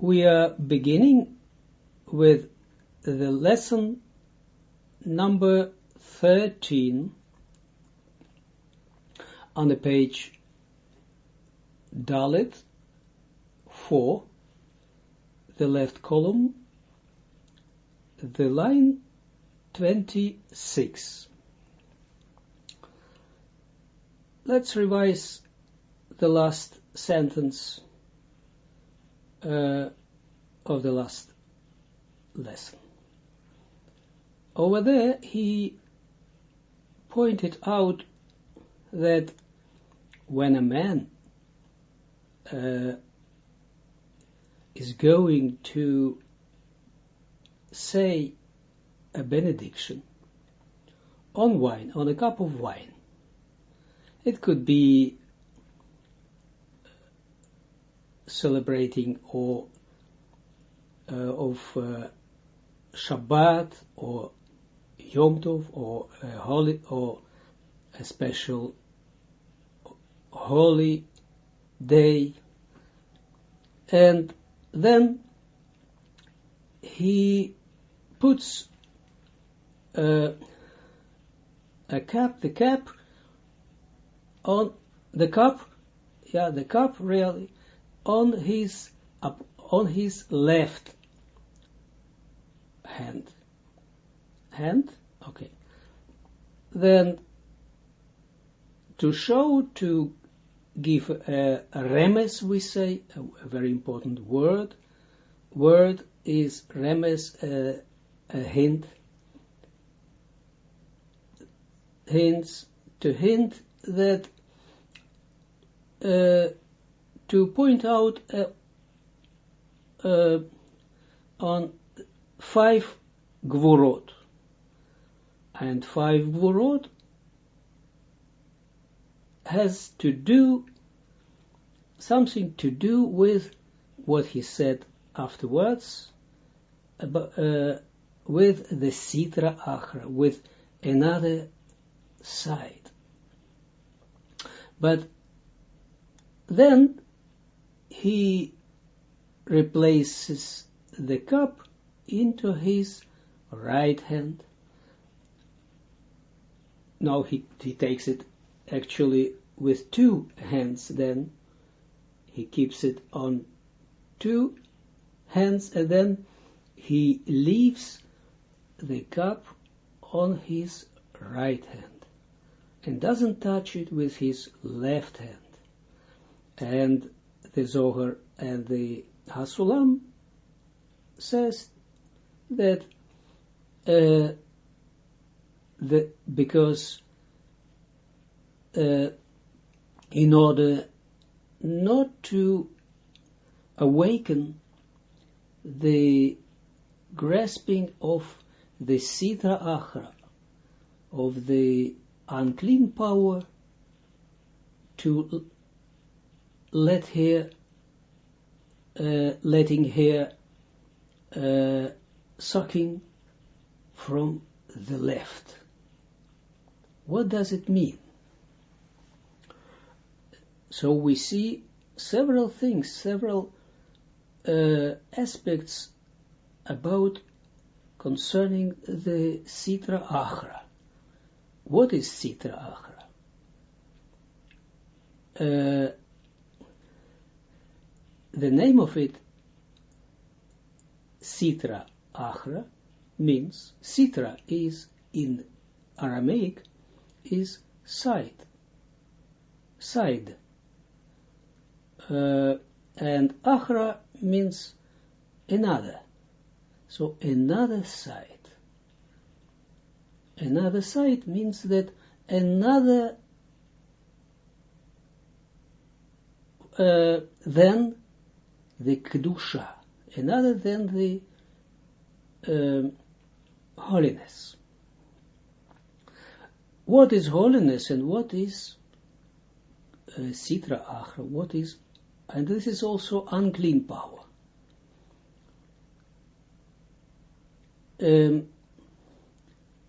We are beginning with the lesson number 13 on the page Dalet 4, the left column, the line 26. Let's revise the last sentence of the last lesson. Over there, he pointed out that when a man is going to say a benediction on wine, on a cup of wine, it could be celebrating or of Shabbat or Yom Tov or a holy or a special holy day, and then he puts the cap really on his left hand, okay. Then to give a remes, we say, a very important word is remes, a hint, to hint that to point out on 5 gvurot, and 5 gvurot has something to do with what he said afterwards about, with the sitra achra, with another side. But then he replaces the cup into his right hand. Now he takes it actually with 2 hands, then he keeps it on 2 hands, and then he leaves the cup on his right hand and doesn't touch it with his left hand. And the Zohar and the Hasulam says that because in order not to awaken the grasping of the sitra achra, of the unclean power, to letting here sucking from the left. What does it mean? So we see several things, several aspects about concerning the sitra achra. What is sitra achra? The name of it, sitra achra, means sitra is in Aramaic is side, and achra means another. So another side. Another side means that another than the kedusha, another than the holiness. What is holiness and what is sitra achra? What is, and this is also unclean power.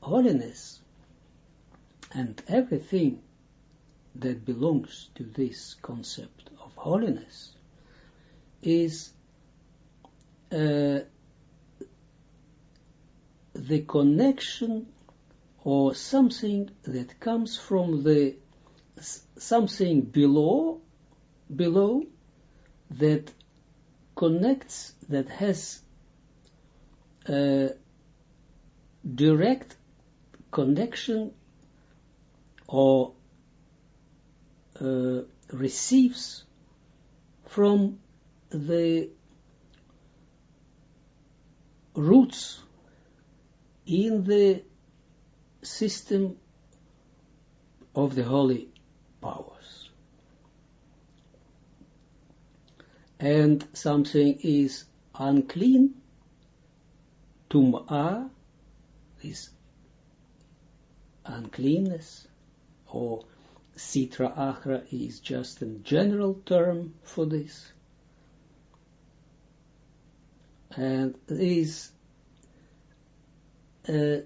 Holiness and everything that belongs to this concept of holiness is the connection or something that comes from the something below that connects, that has direct connection or receives from the roots in the system of the holy powers. And something is unclean, tum'ah, this uncleanness, or sitra achra is just a general term for this. And is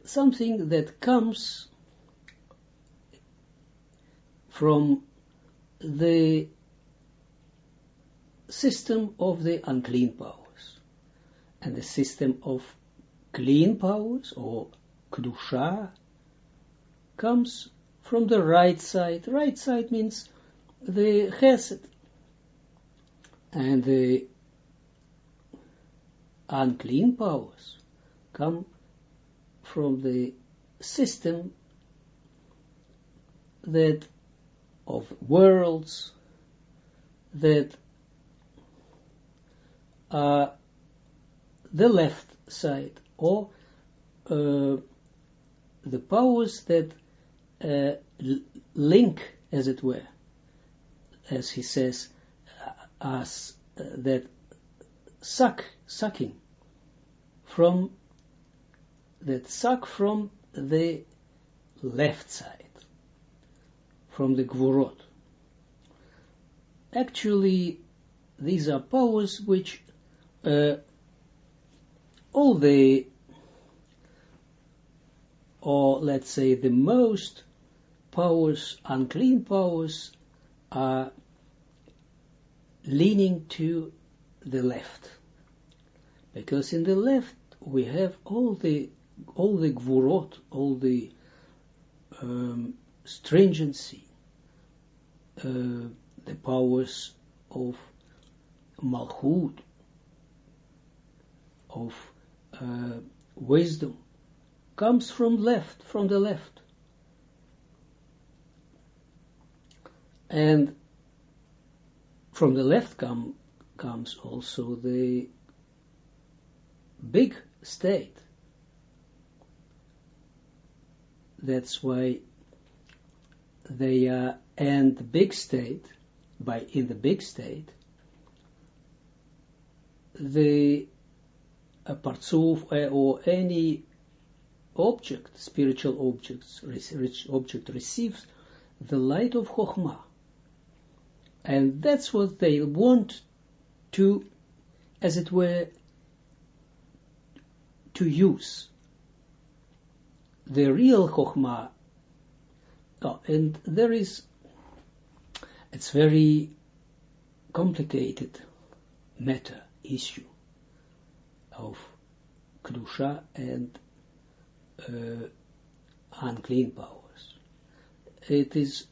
something that comes from the system of the unclean powers. And the system of clean powers, or kedusha, comes from the right side. Right side means the chesed. And the unclean powers come from the system that of worlds that are the left side, or the powers that link, as it were, as he says, as that sucking from the left side, from the gvurot. Actually, these are powers which all the, or let's say the most powers, unclean powers, are leaning to the left. Because in the left we have all the gvurot, all the stringency, the powers of malchut, of wisdom, comes from the left. And from the left comes also the big state. That's why they are, and the big state, in the big state, the partzuf or any object, spiritual object receives the light of Chokhmah. And that's what they want to, as it were, to use. The real Chokhmah, and it's very complicated issue of Kedusha and unclean powers. It is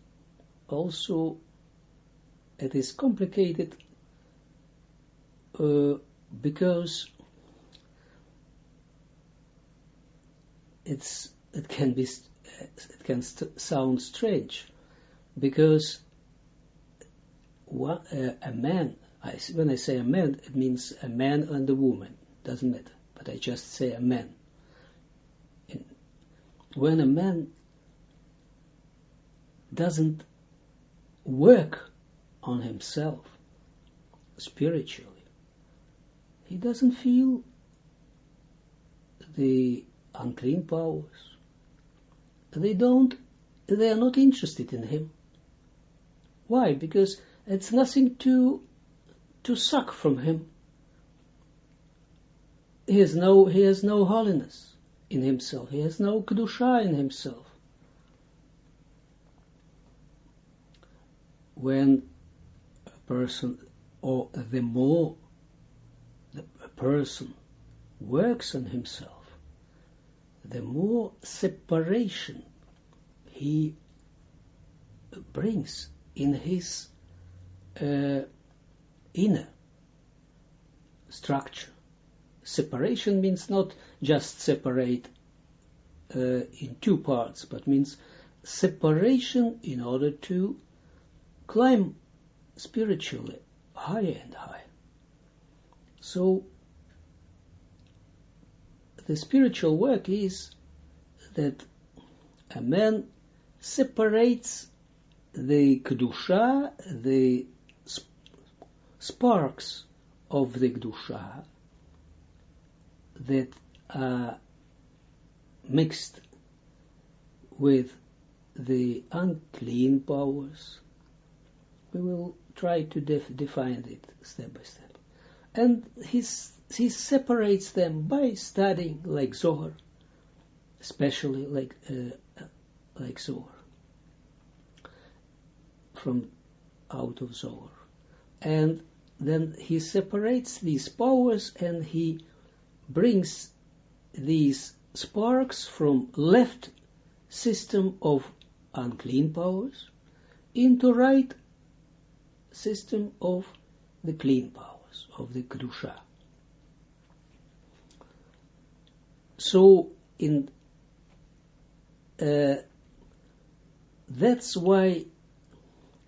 complicated because it can sound strange, because a man, when I say a man, it means a man and a woman, doesn't matter, but I just say a man. When a man doesn't work on himself spiritually, he doesn't feel the unclean powers. They are not interested in him. Why? Because it's nothing to suck from him. He has no holiness in himself. He has no kedusha in himself. When a person, or the more a person works on himself, the more separation he brings in his inner structure. Separation means not just separate in two parts, but means separation in order to climb spiritually higher and higher. So the spiritual work is that a man separates the kedusha, the sparks of the kedusha that are mixed with the unclean powers. We will try to define it step by step. And he separates them by studying, like Zohar, especially like Zohar, from out of Zohar. And then he separates these powers and he brings these sparks from left system of unclean powers into right system of the clean powers, of the kedusha. So that's why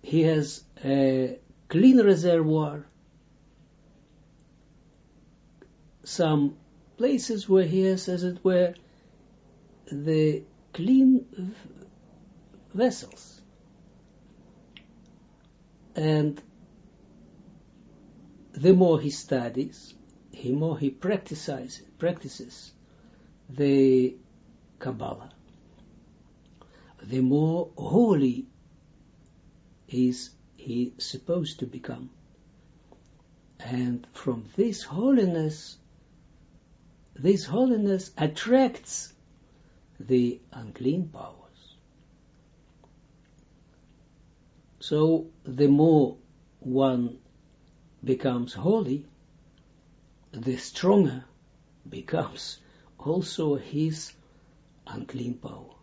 he has a clean reservoir. Some places where he has, as it were, the clean vessels. And the more he studies, the more he practices the Kabbalah, the more holy is he supposed to become. And from this holiness attracts the unclean powers. So the more one becomes holy, the stronger becomes also his unclean power.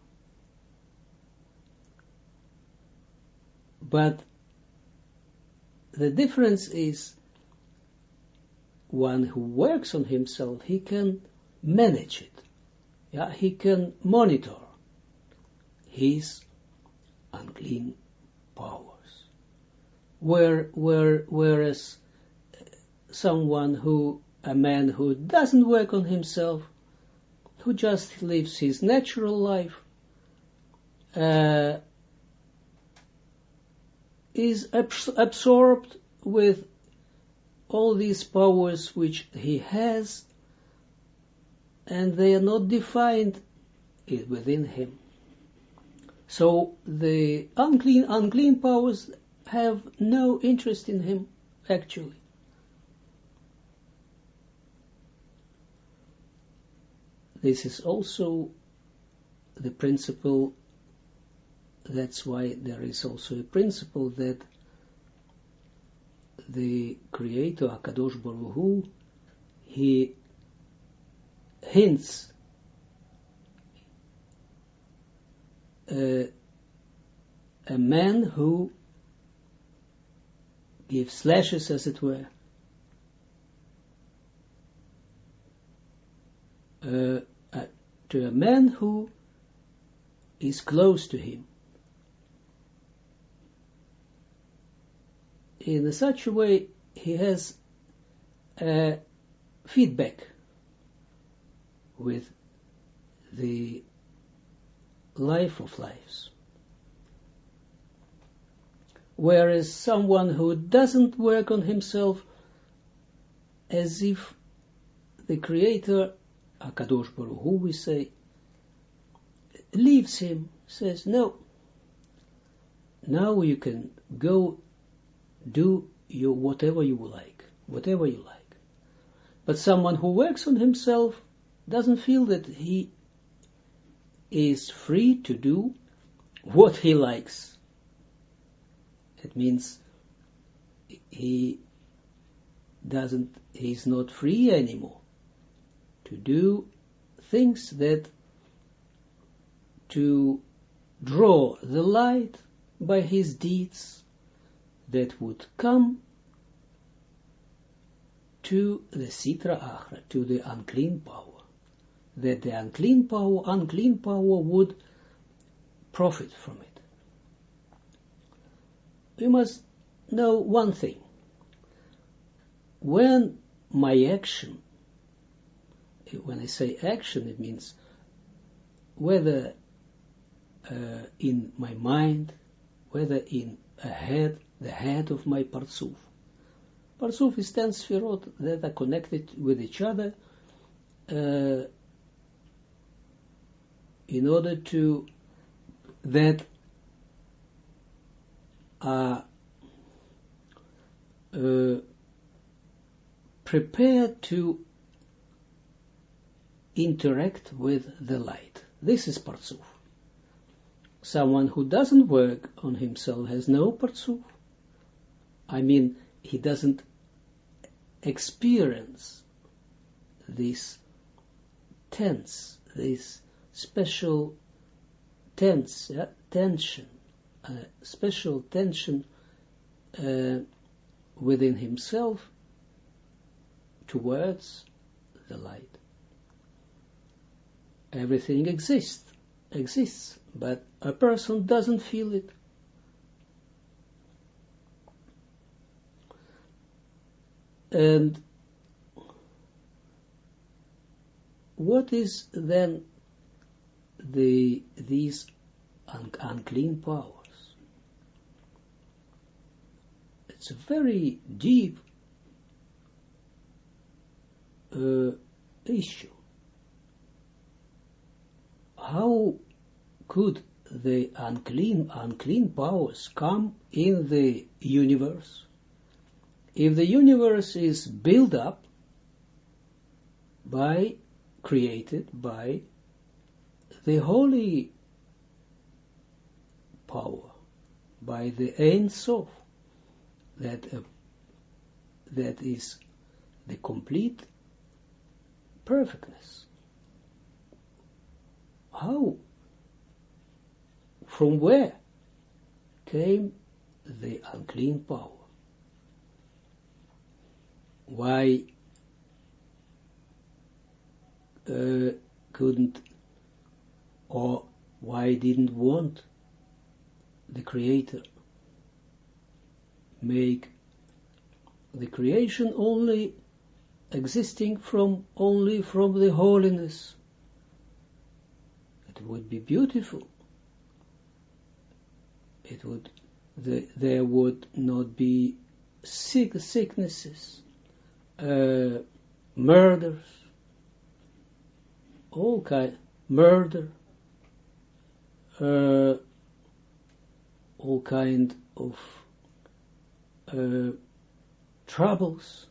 But the difference is, one who works on himself, he can manage it. Yeah, he can monitor his unclean powers. Whereas a man who doesn't work on himself, who just lives his natural life, is absorbed with all these powers which he has, and they are not defined within him. So the unclean powers have no interest in him, actually. This is also the principle. That's why there is also a principle that the Creator, HaKadosh Baruch Hu, he hints a man who gives slashes, as it were, to a man who is close to him, in such a way he has a feedback with the life of lives. Whereas someone who doesn't work on himself, as if the Creator, HaKadosh Baruch Hu, we say, leaves him, says, no, now you can go do whatever you like. But someone who works on himself doesn't feel that he is free to do what he likes. It means he he's not free anymore to do things that to draw the light by his deeds that would come to the Sitra Achra, to the unclean power, that the unclean power would profit from it. We must know one thing. When my action, when I say action, it means whether in my mind, whether in the head of my Parzuf. Parzuf is 10 sfirot that are connected with each other in order to that are prepared to interact with the light. This is Parzuf. Someone who doesn't work on himself has no Parzuf. I mean, he doesn't experience this tense, this special tension, special tension within himself towards the light. Everything exists, but a person doesn't feel it. And what is then these unclean powers? It's a very deep issue. How could the unclean powers come in the universe? If the universe is built up created by the holy power, by the Ein Sof, that is the complete perfectness. How? From where came the unclean power? Why couldn't, or why didn't want the Creator make the creation only existing only from the holiness? It would be beautiful. There would not be sicknesses, murders, murder, all kind of troubles.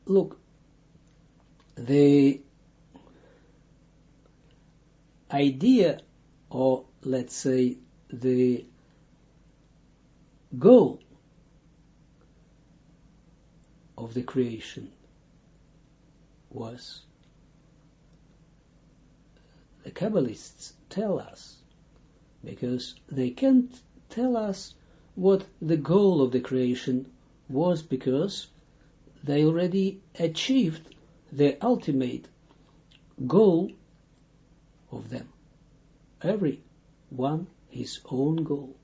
Look, the idea, or let's say the goal of the creation was, the Kabbalists tell us, because they can't tell us what the goal of the creation was, because they already achieved the ultimate goal of them. Every one his own goal.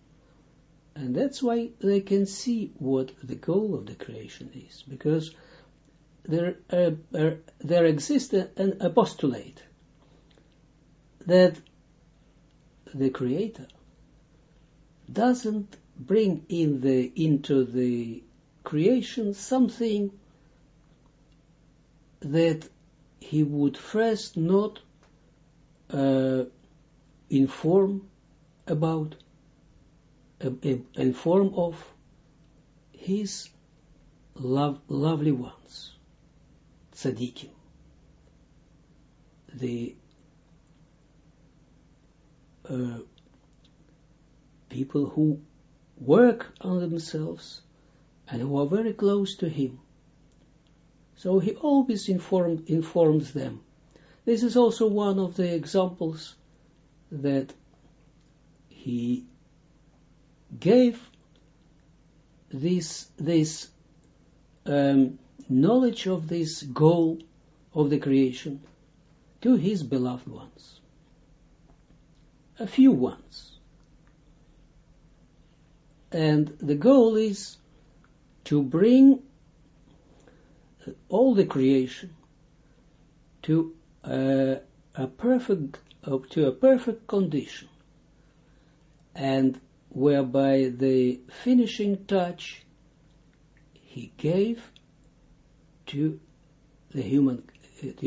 And that's why they can see what the goal of the creation is, because there exists a postulate that the Creator doesn't bring into the creation something that he would first not inform of his lovely ones, tzaddikim, the people who work on themselves and who are very close to him. So he always informs them. This is also one of the examples that he gave this knowledge of this goal of the creation to his beloved ones. A few ones. And the goal is to bring all the creation to a perfect condition, and whereby the finishing touch he gave to the humankind.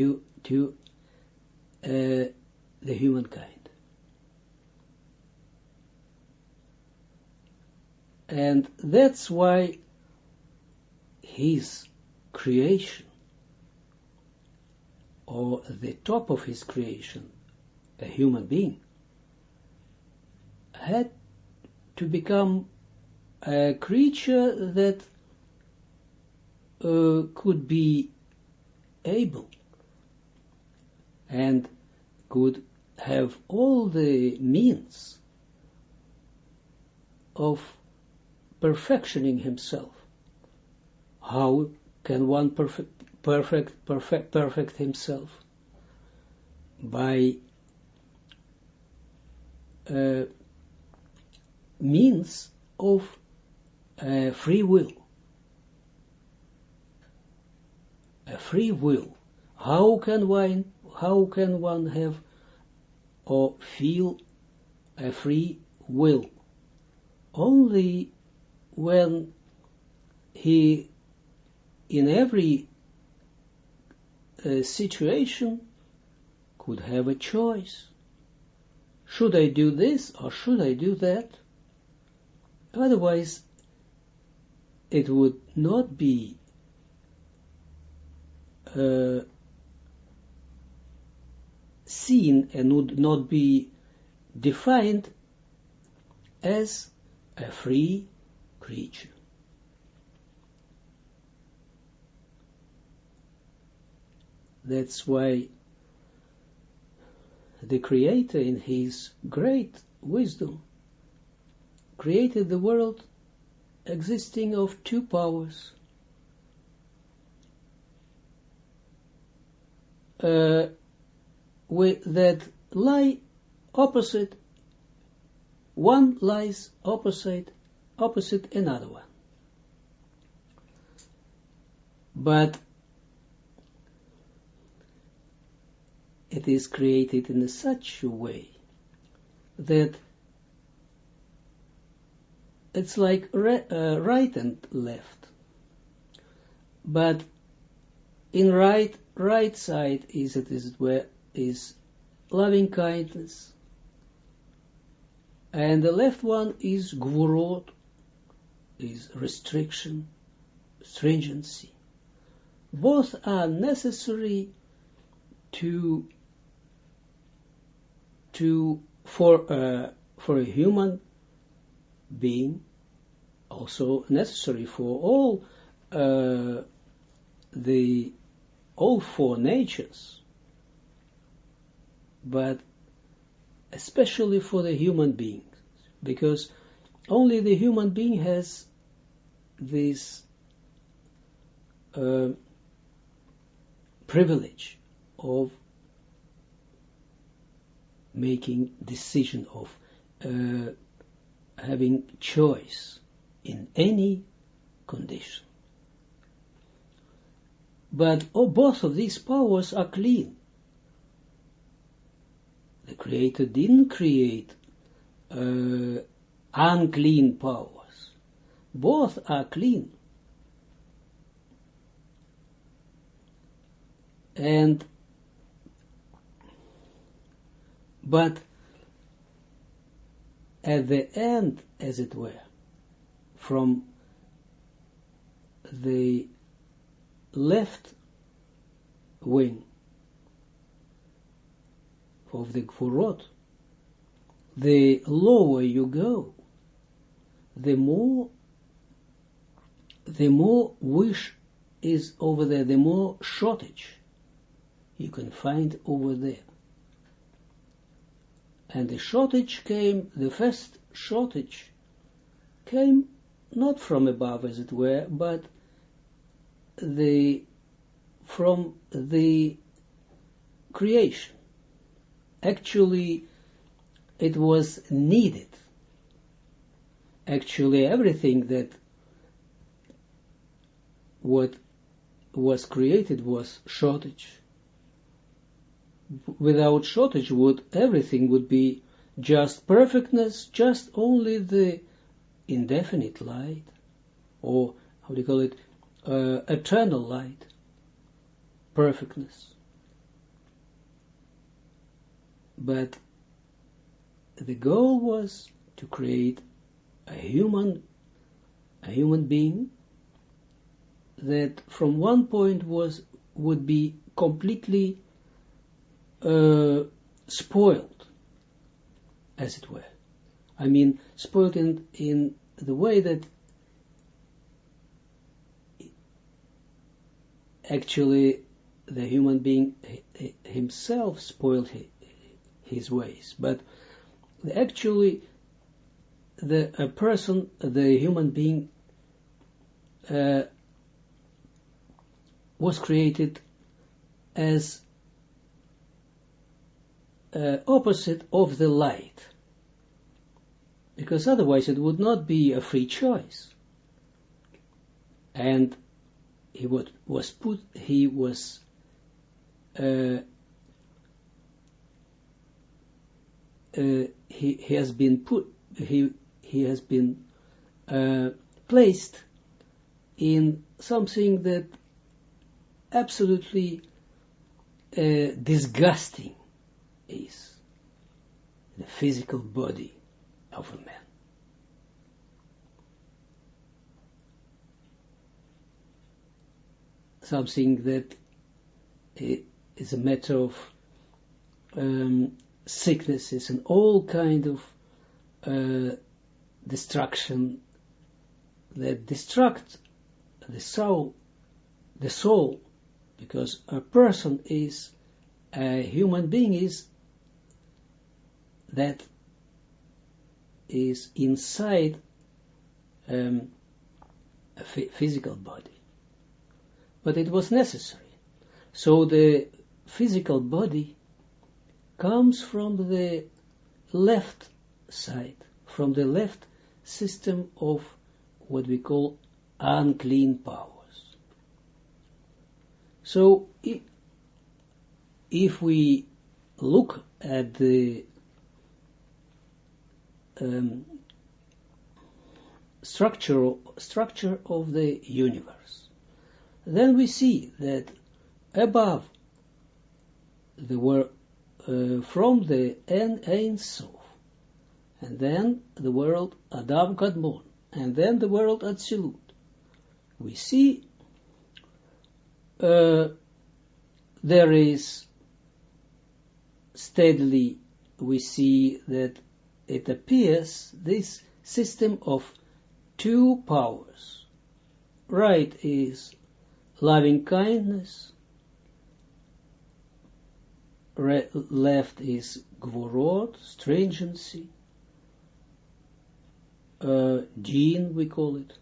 And that's why his creation, or the top of his creation, a human being, had to become a creature that could be able and could have all the means of perfectioning himself. How can one perfect himself? By means of free will. A free will. How can one have or feel a free will? Only when he, in every situation, could have a choice. Should I do this or should I do that? Otherwise, it would not be seen and would not be defined as a free creature. That's why the Creator, in his great wisdom, created the world existing of two powers, that lie opposite. One lies opposite another one. But it is created in such a way that it's like right and left. But in right side is loving kindness, and the left one is gvurot, is restriction, stringency. Both are necessary for a human being, also necessary for all all four natures, but especially for the human being, because only the human being has this privilege of making decision, of having choice in any condition. But both of these powers are clean. The Creator didn't create unclean powers. Both are clean. But at the end, as it were, from the left wing of the gvurot, the lower you go, the more the more wish is over there, the more shortage you can find over there. And the shortage came, the first shortage came not from above, as it were, but from the creation. Actually, it was needed. Actually, everything that what was created was shortage. Without shortage, everything would be just perfectness, just only the indefinite light, or how do you call it, eternal light, perfectness. But the goal was to create a human being that from one point would be completely spoiled, as it were. I mean, spoiled in the way that actually the human being himself spoiled his ways, but actually the human being was created as opposite of the light, because otherwise it would not be a free choice. And he has been placed in something that absolutely disgusting is the physical body of a man. Something that is a matter of sicknesses and all kind of destruction that destruct the soul, because a person is a human being that is inside a physical body. But it was necessary. So the physical body comes from the left side, from the left system of what we call unclean powers. So if we look at the structure of the universe, then we see that above from the Ein Sof, and then the world Adam Kadmon, and then the world Atzilut, we see there is steadily, we see that it appears this system of two powers. Right is loving kindness, left is gvorot, stringency, din we call it,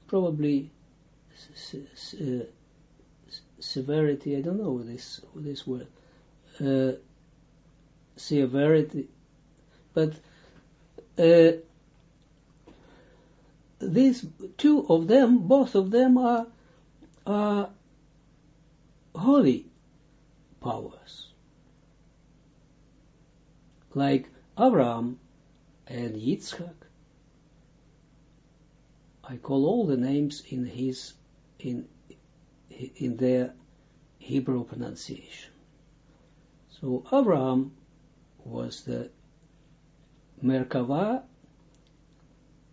probably severity, I don't know this word, severity, but these two of them, both of them are holy powers, like Abraham and Yitzchak. I call all the names in their Hebrew pronunciation. So Abraham was the Merkava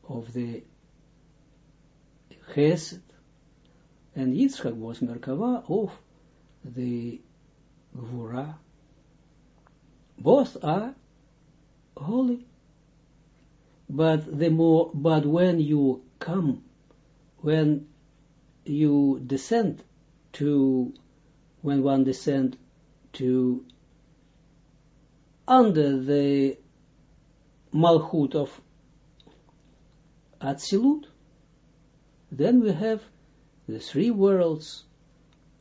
of the Chesed, and Yitzchak was Merkava of the Gvura. Both are holy, but when you descend to, when one descend to under the Malchut of Atzilut, then we have the three worlds,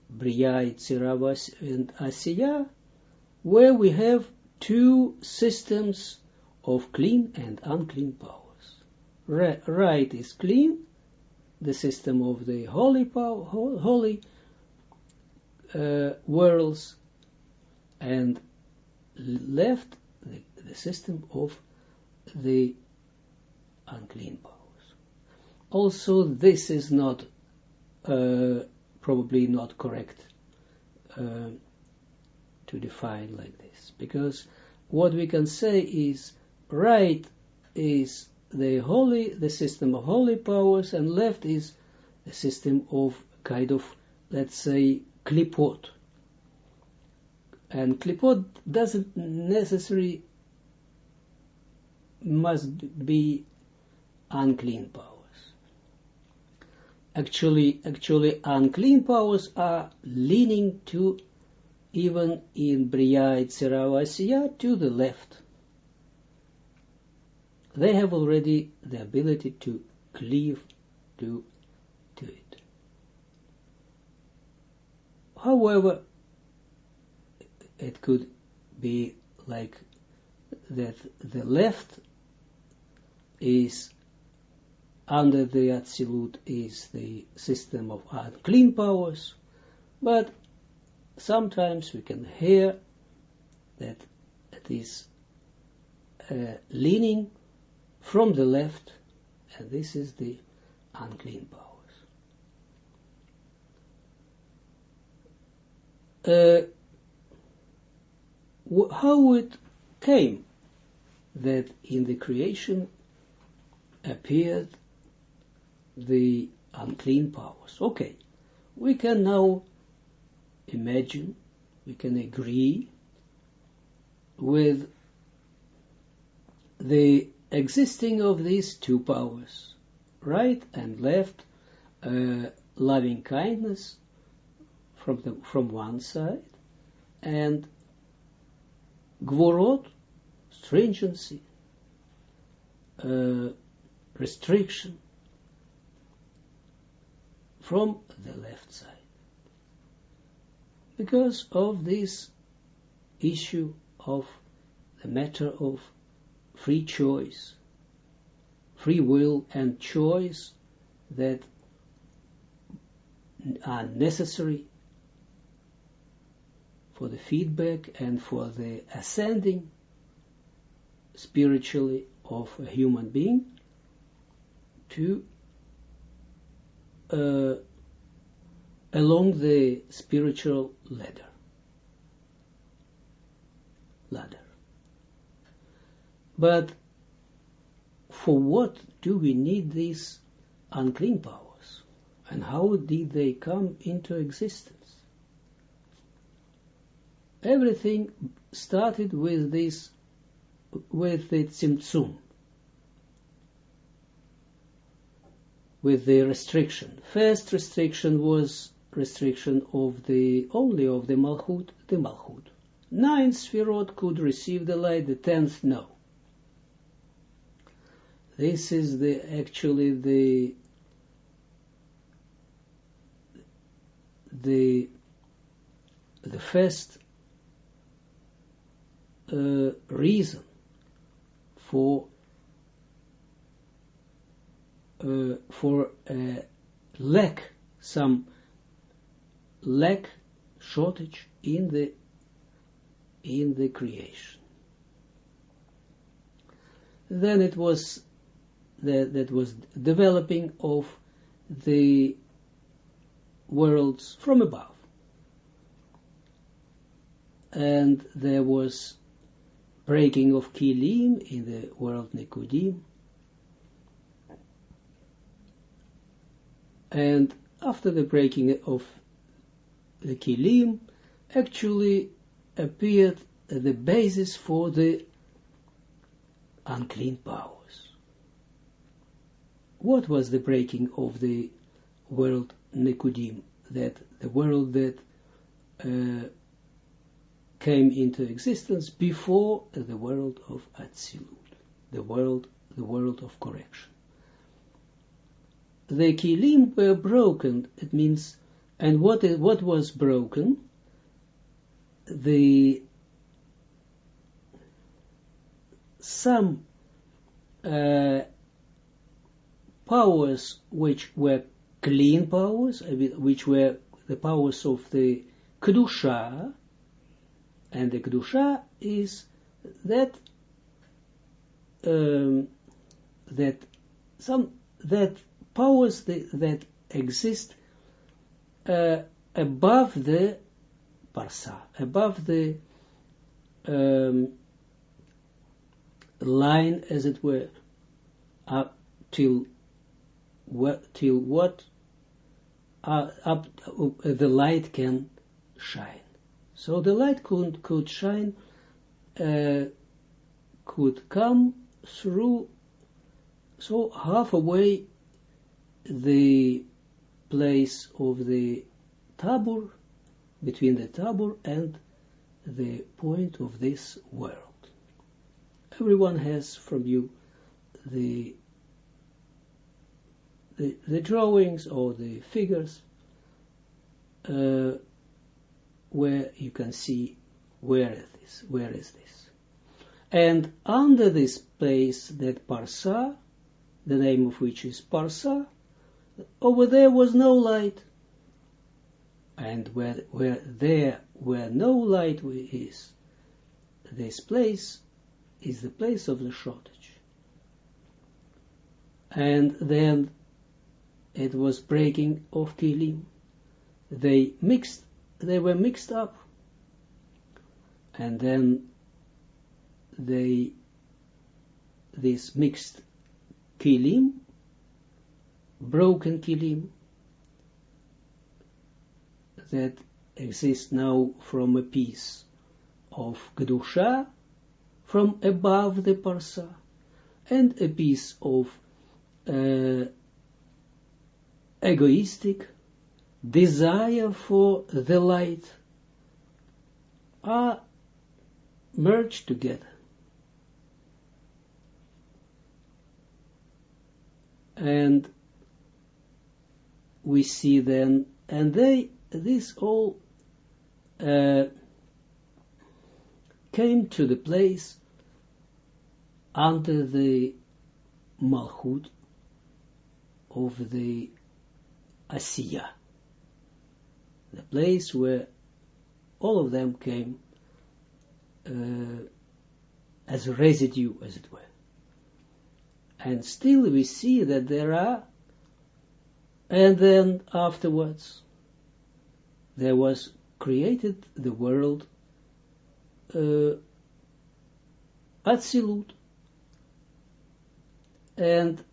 Bria, Yetzirah, and Asiya, where we have two systems of clean and unclean powers. Right is clean, the system of the holy worlds, and left the system of the unclean powers. Also, this is not probably not correct to define like this, because what we can say is right is the system of holy powers, and left is the system of kind of, let's say, klipot. And klipot doesn't necessarily must be unclean powers. Actually, unclean powers are leaning to, even in Bria, Yetzirah, Asiya, to the left. They have already the ability to cleave to it. However, it could be like that the left is under the Atzilut is the system of unclean powers, but sometimes we can hear that it is leaning from the left, and this is the unclean powers. How it came that in the creation appeared the unclean powers? Okay, we can now imagine, we can agree with the existing of these two powers, right and left, loving kindness from one side, and gvorot, stringency, restriction, from the left side. Because of this issue of the matter of free choice, free will and choice that are necessary for the feedback and for the ascending spiritually of a human being to along the spiritual ladder. But for what do we need these unclean powers? And how did they come into existence? Everything started with the tzimtzum, with the restriction. First restriction was restriction of only of the Malchut. 9 Sfirot could receive the light, the 10th no. This is actually the first reason for some lack, shortage in the creation. Then it was that was developing of the worlds from above, and there was breaking of kilim in the world Nikudim, and after the breaking of the kilim, actually appeared the basis for the unclean powers. what was the breaking of the world Nekudim, that the world that came into existence before the world of Atzilut, the world of correction. The Kilim were broken, it means, and what was broken? Some powers which were clean powers, which were the powers of the Kedusha, and the Kedusha is that that powers that exist above the parsa, above the line, as it were, up till what up the light can shine. So the light could shine, could come through, so halfway the place of the tabur, between the tabur and the point of this world. Everyone has from you the drawings or the figures where you can see where is this. And under this place, that Parsa, the name of which is Parsa, over there was no light. And where no light is, this place is the place of the shortage. And then it was breaking of Kilim. They were mixed up. And then this mixed Kilim, broken Kilim, that exists now from a piece of Kedusha, from above the Parsa, and a piece of egoistic desire for the light, are merged together. And we see then, and this all came to the place under the Malchut of the Asiya, the place where all of them came as a residue, as it were. And still we see that there are, and then afterwards there was created the world Atzilut, and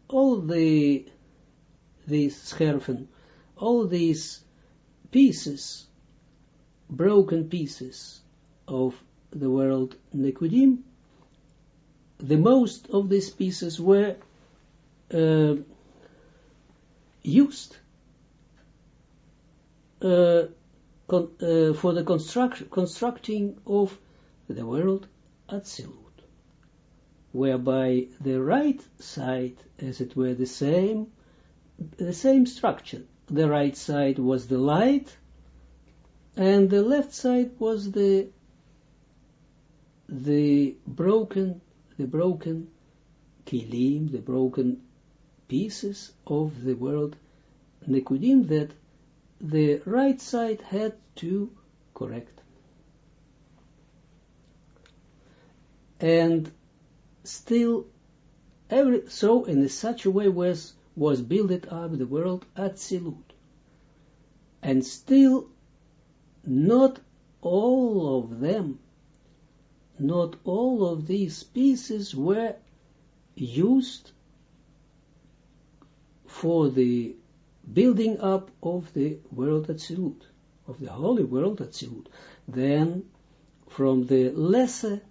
all these scherven, all these pieces, broken pieces of the world Nekudim, the most of these pieces were used for the constructing of the world Atzilut, whereby the right side, as it were, the same structure. The right side was the light, and the left side was the broken kilim, the broken pieces of the world Nekudim that the right side had to correct. And still, so in such a way was built up the world Atzilut. And still, not all of them, not all of these pieces were used for the building up of the world Atzilut, of the holy world Atzilut. Then, from the lesser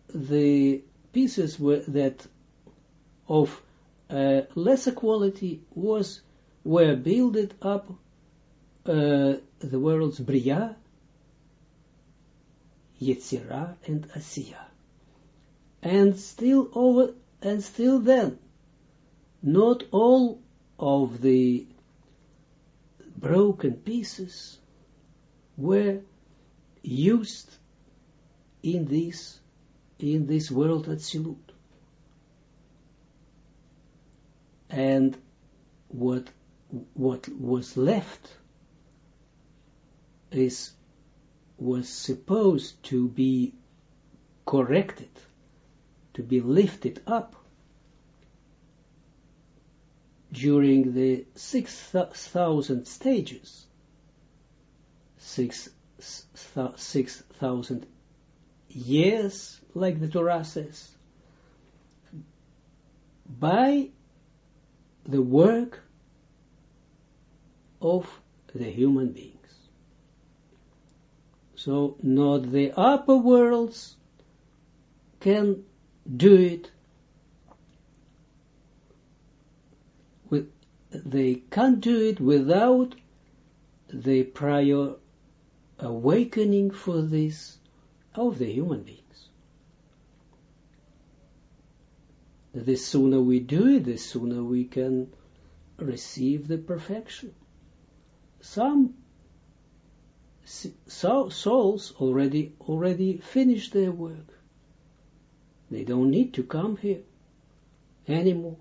the pieces that of lesser quality were built up the world's Bria, Yetzirah, and Asiyah. And still then, not all of the broken pieces were used in this world Atzilut. And what was left was supposed to be corrected, to be lifted up during the 6,000 stages, 6,000 years, like the Torah says, by the work of the human beings. So not the upper worlds can do it. They can't do it without the prior awakening for this of the human beings. The sooner we do it, the sooner we can receive the perfection. Some souls already finished their work. They don't need to come here anymore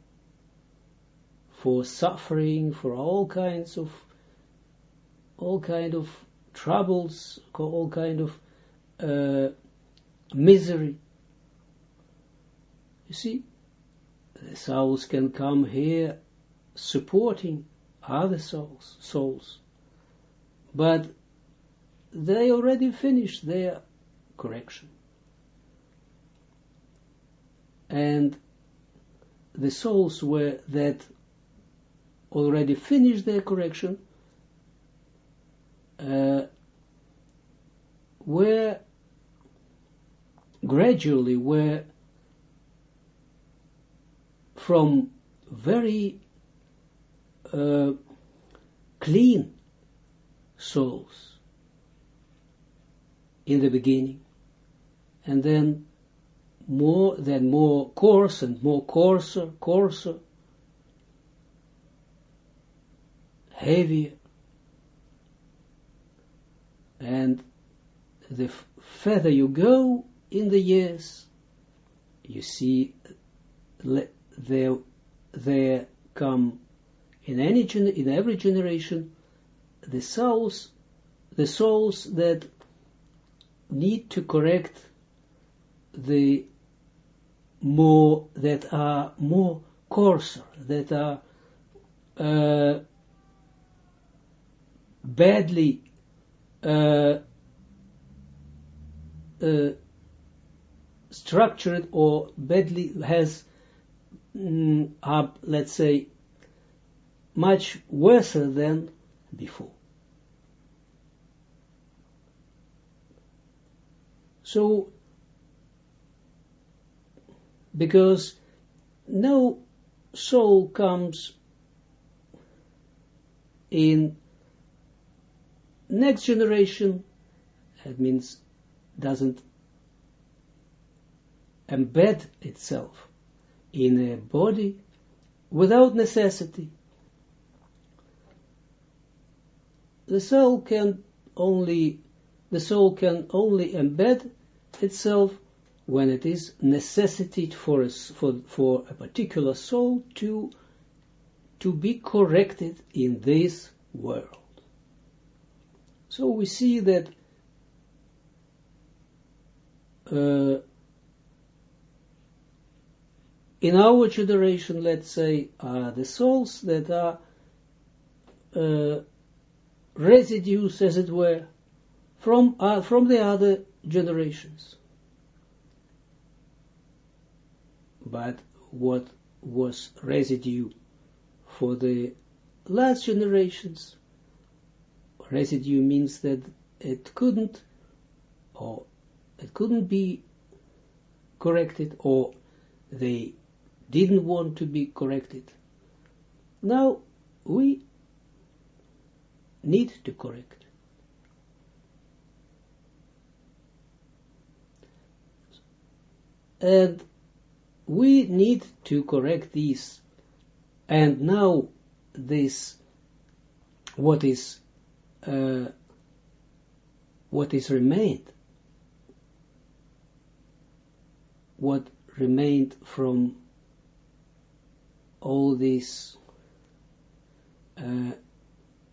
for suffering, for all kind of troubles, all kind of misery. You see, the souls can come here supporting other souls, but they already finished their correction. And the souls that already finished their correction were from very clean souls in the beginning, and then more coarse and more coarser, heavier, and the further you go in the years, you see there come in every generation the souls that need to correct that are more coarser, that are badly structured, or badly has let's say much worse than before. So, because no soul comes in next generation, that means doesn't embed itself in a body without necessity. The soul can only embed itself when it is necessitated for a particular soul to be corrected in this world. So we see that in our generation, let's say, are the souls that are residues, as it were, from the other generations. But what was residue for the last generations? Residue means that it couldn't be corrected, or they didn't want to be corrected. Now we need to correct. And we need to correct these. And now this, what is remained, what remained from all these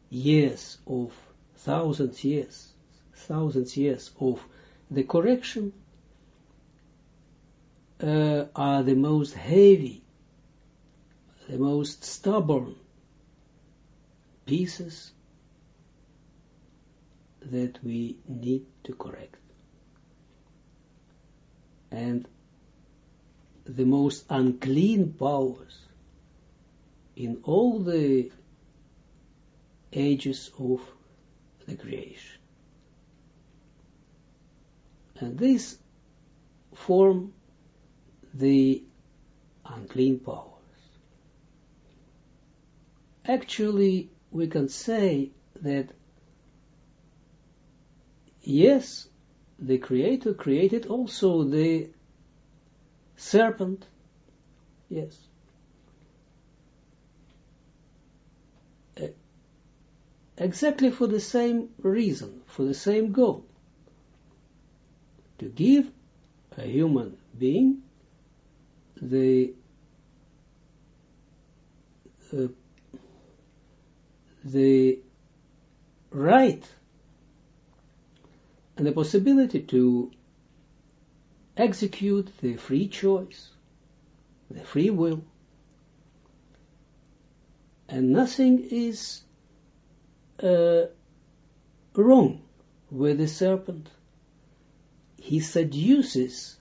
years of thousands years of the correction are the most heavy, the most stubborn pieces that we need to correct. And the most unclean powers in all the ages of the creation. And these form the unclean powers. Actually, we can say that yes, the Creator created also the serpent, yes. Exactly for the same reason, for the same goal. To give a human being the right and the possibility to execute the free choice, the free will. And nothing is wrong with the serpent. He seduces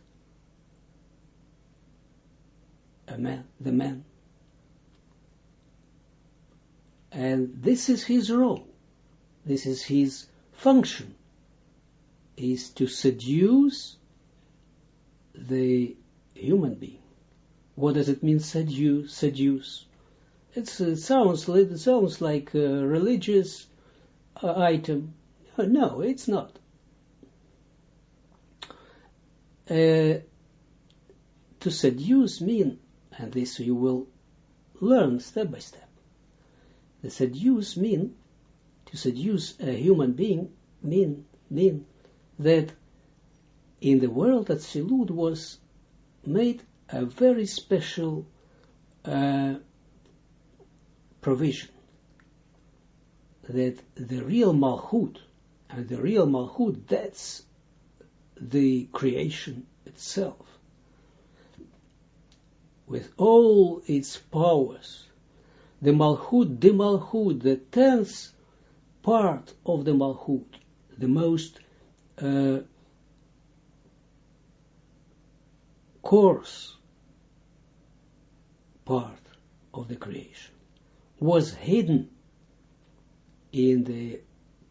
the man. And this is his role. This is his function, is to seduce the human being. What does it mean, seduce? It sounds like a religious item. No, it's not. To seduce mean, and this you will learn step by step. The seduce mean, to seduce a human being mean that in the world Atzilut was made a very special provision, that the real Malchut, and the real Malchut, that's the creation itself, with all its powers, the Malchut, the 10th part of the Malchut, the most coarse part of the creation, was hidden in the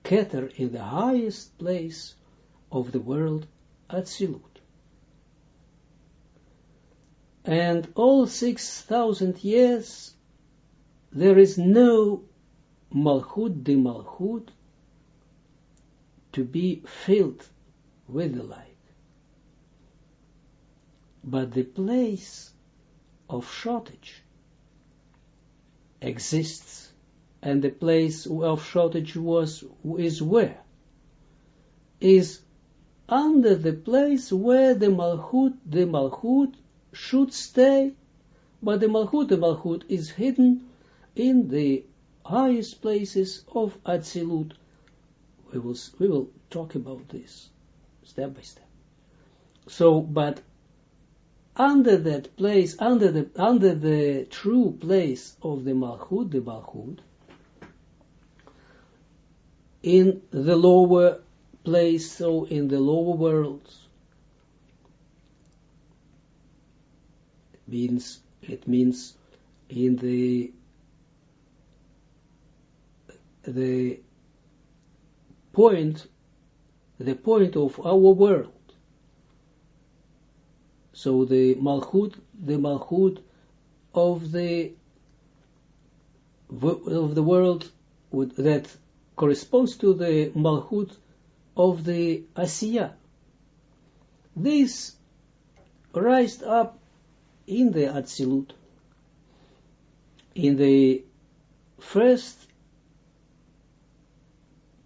Keter, in the highest place of the world, Atzilut. And all 6,000 years, there is no Malchut de Malchut to be filled with the light. But the place of shortage exists, and the place of shortage is where? Is under the place where the Malchut should stay, but the Malchut is hidden in the highest places of Atzilut. We will talk about this step by step. So, but under that place, under the true place of the Malchut, in the lower place, so in the lower worlds, it means in the point of our world, So the Malchut of the world that corresponds to the Malchut of the Asiya. This rised up in the Atzilut, in the first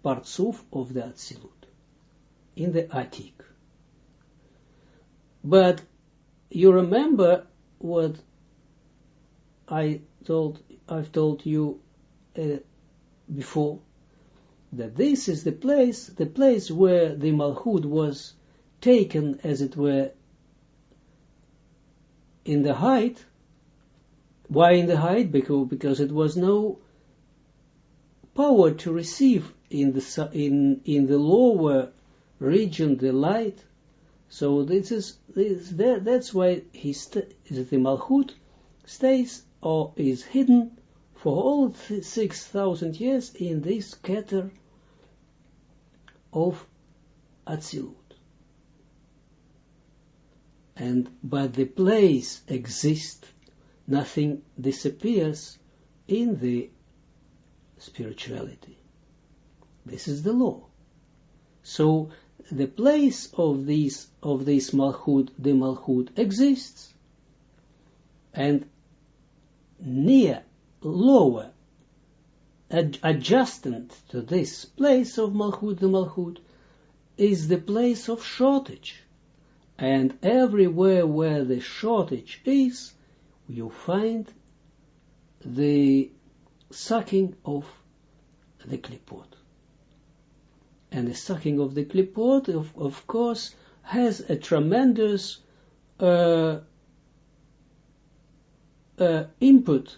partsuf of the Atzilut, in the Atik. But you remember what I've told you before, that this is the place where the Malchut was taken, as it were, in the height. Why in the height? Because it was no power to receive in the lower region the light. So that's why the Malchut stays or is hidden for all 6,000 years in this Keter of Atzilut. But the place exists, nothing disappears in the spirituality. This is the law. So the place of this Malchut, the Malchut, exists, and near, lower, adjacent to this place of Malchut, the Malchut, is the place of shortage. And everywhere where the shortage is, you find the sucking of the klipot. And the sucking of the klipot, of course, has a tremendous input,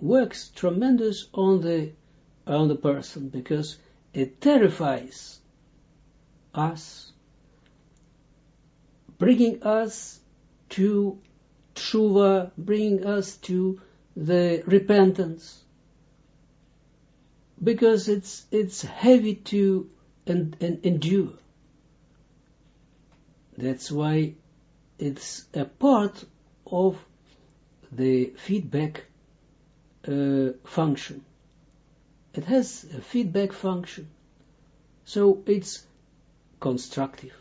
works tremendous on the person, because it terrifies us, bringing us to tshuva, bringing us to the repentance, because it's heavy to endure. That's why it's a part of the feedback function. It has a feedback function, so it's constructive.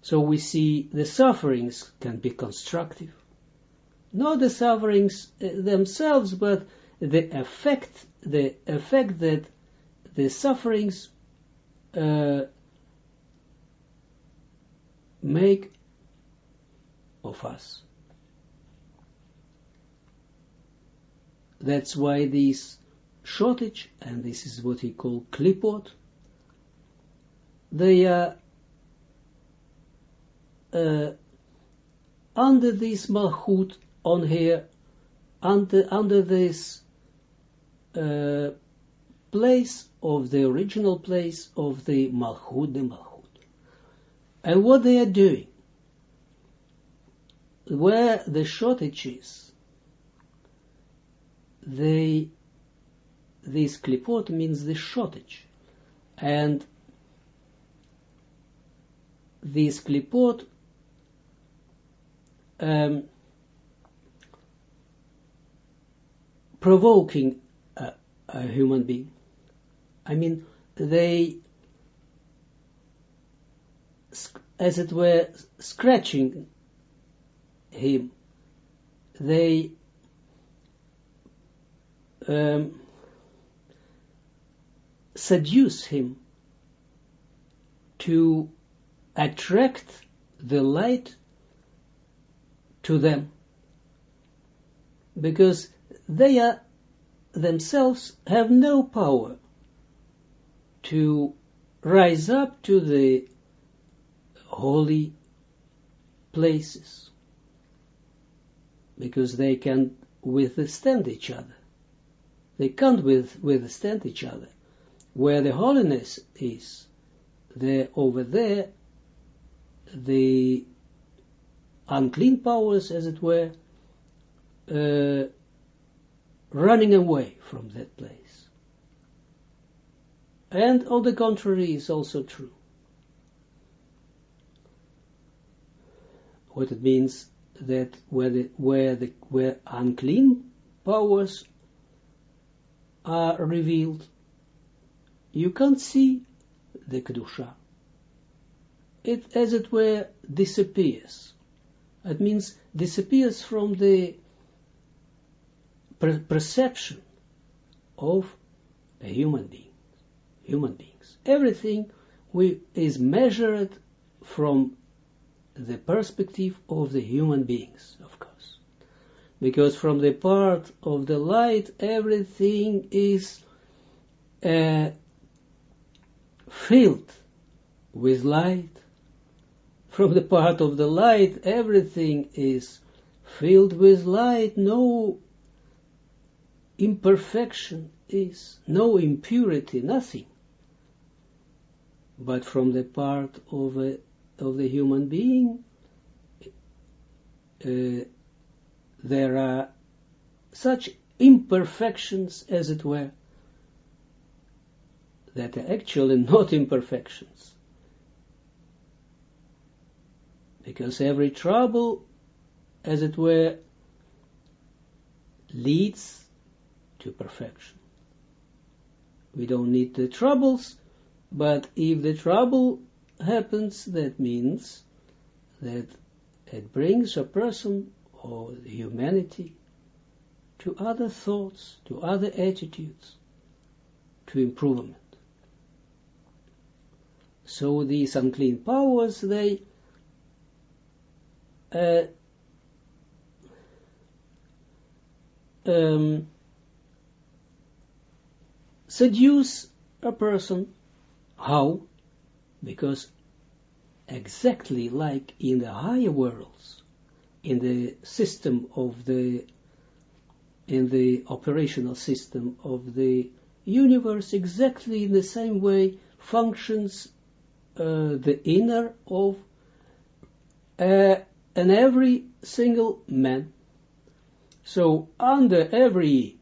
So we see the sufferings can be constructive, not the sufferings themselves, but the effect that the sufferings make of us. That's why this shortage, and this is what he called klipot, they are under this Malchut on here, under this place of the original place of the Malchut. And what they are doing, where the shortage is, this klipot means the shortage, and this klipot provoking a human being. I mean, they, as it were, scratching him. They seduce him to attract the light to them, because they are themselves have no power to rise up to the holy places, because they can withstand each other. They can't withstand each other. Where the holiness is, over there, the unclean powers, as it were, running away from that place. And on the contrary is also true. What it means that where unclean powers are revealed, you can't see the Kedusha. It, as it were, disappears. It means disappears from the perception of a human being. Human beings. Everything is measured from the perspective of the human beings, of course. Because from the part of the light, everything is filled with light. From the part of the light, everything is filled with light. No imperfection is, no impurity, nothing. But from the part of the human being, there are such imperfections, as it were, that are actually not imperfections. Because every trouble, as it were, leads to perfection. We don't need the troubles, but if the trouble happens, that means that it brings a person or humanity to other thoughts, to other attitudes, to improvement. So these unclean powers, they seduce a person. How? Because exactly like in the higher worlds, in the system of in the operational system of the universe, exactly in the same way functions the inner of and every single man. So under every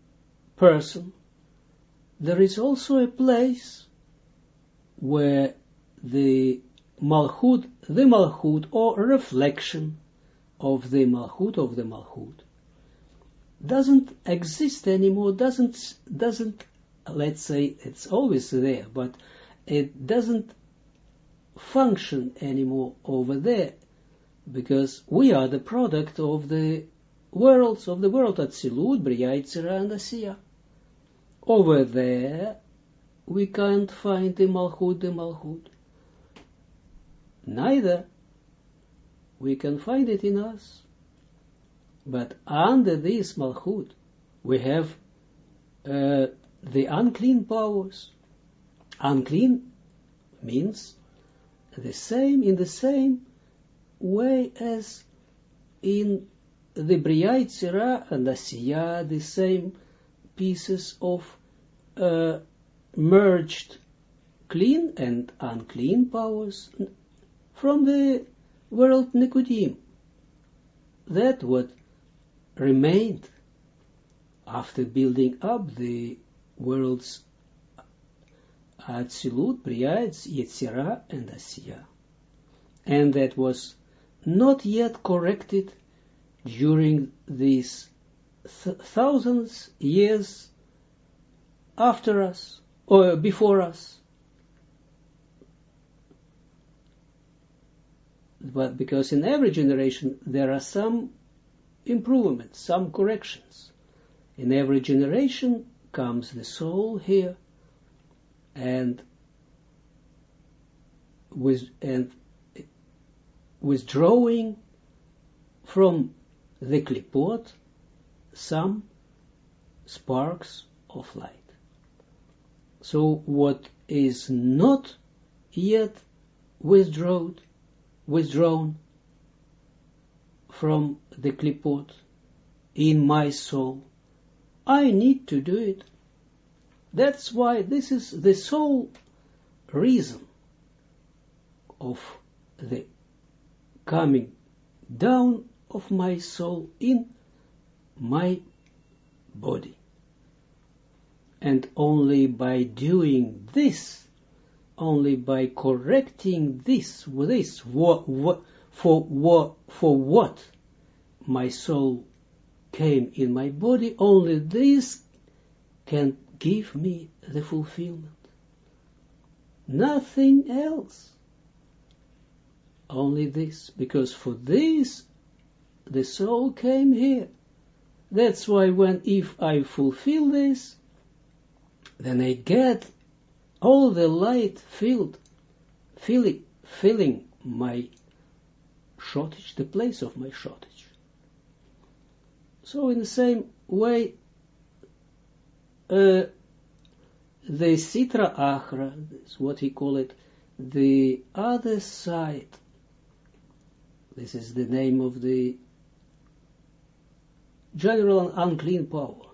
person there is also a place where the Malchut or reflection of the Malchut doesn't exist anymore, doesn't, let's say, it's always there, but it doesn't function anymore over there, because we are the product of the world Atzilut, Bria, Yetzirah, and Asiya. Over there, we can't find the Malchut. Neither we can find it in us. But under this Malchut, we have the unclean powers. Unclean means in the same way as in the Bria, Yetzirah, and Asiya, the same pieces of merged clean and unclean powers from the world Nikudim. That what remained after building up the worlds Atzilut, Bria, Yetzirah, and Asiya. And that was not yet corrected during these thousands years after us, or before us. But because in every generation there are some improvements, some corrections. In every generation comes the soul here, and withdrawing from the klipot some sparks of light. So what is not yet withdrawn from the klipot in my soul, I need to do it. That's why this is the sole reason of the coming down of my soul in my body. And only by doing this, only by correcting this for what my soul came in my body, only this can give me the fulfillment. Nothing else. Only this, because for this the soul came here. That's why if I fulfill this, then I get all the light filling my shortage, the place of my shortage. So in the same way, the Sitra Achra, is what he call it, the other side. This is the name of the general unclean power.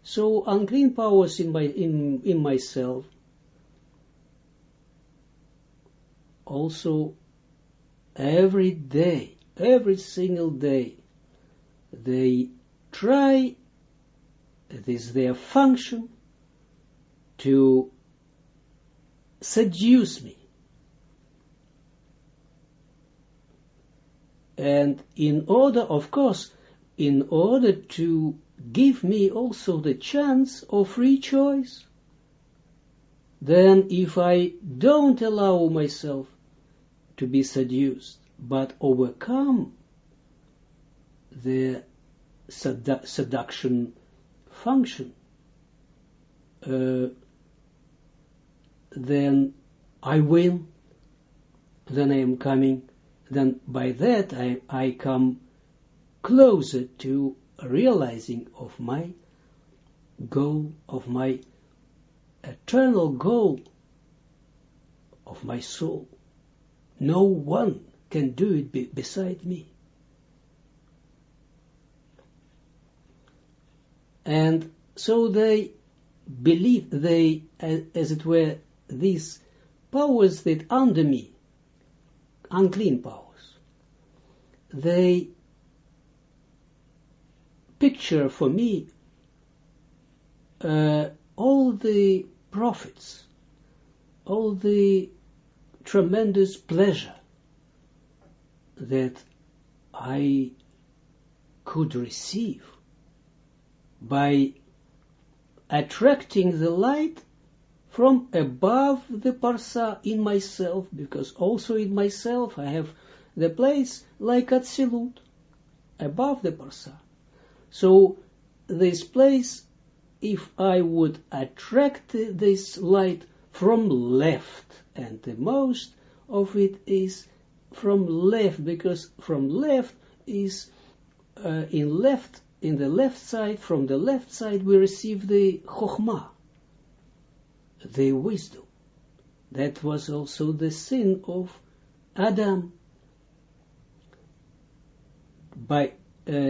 So unclean powers in myself also every day, every single day, they try, it is their function, to seduce me. And in order to give me also the chance of free choice, then if I don't allow myself to be seduced, but overcome the seduction function, then I win, then I am coming, then by that I come closer to realizing of my goal, of my eternal goal of my soul. No one can do it beside me. And so they believe, as it were, these powers that under me, unclean powers, they picture for me all the profits, all the tremendous pleasure that I could receive by attracting the light from above the parsa in myself, because also in myself I have the place like Atzilut, above the parsa. So this place, if I would attract this light from left, and the most of it is from left, because from left is in the left side, from the left side we receive the Chokhmah, the wisdom. That was also the sin of Adam, by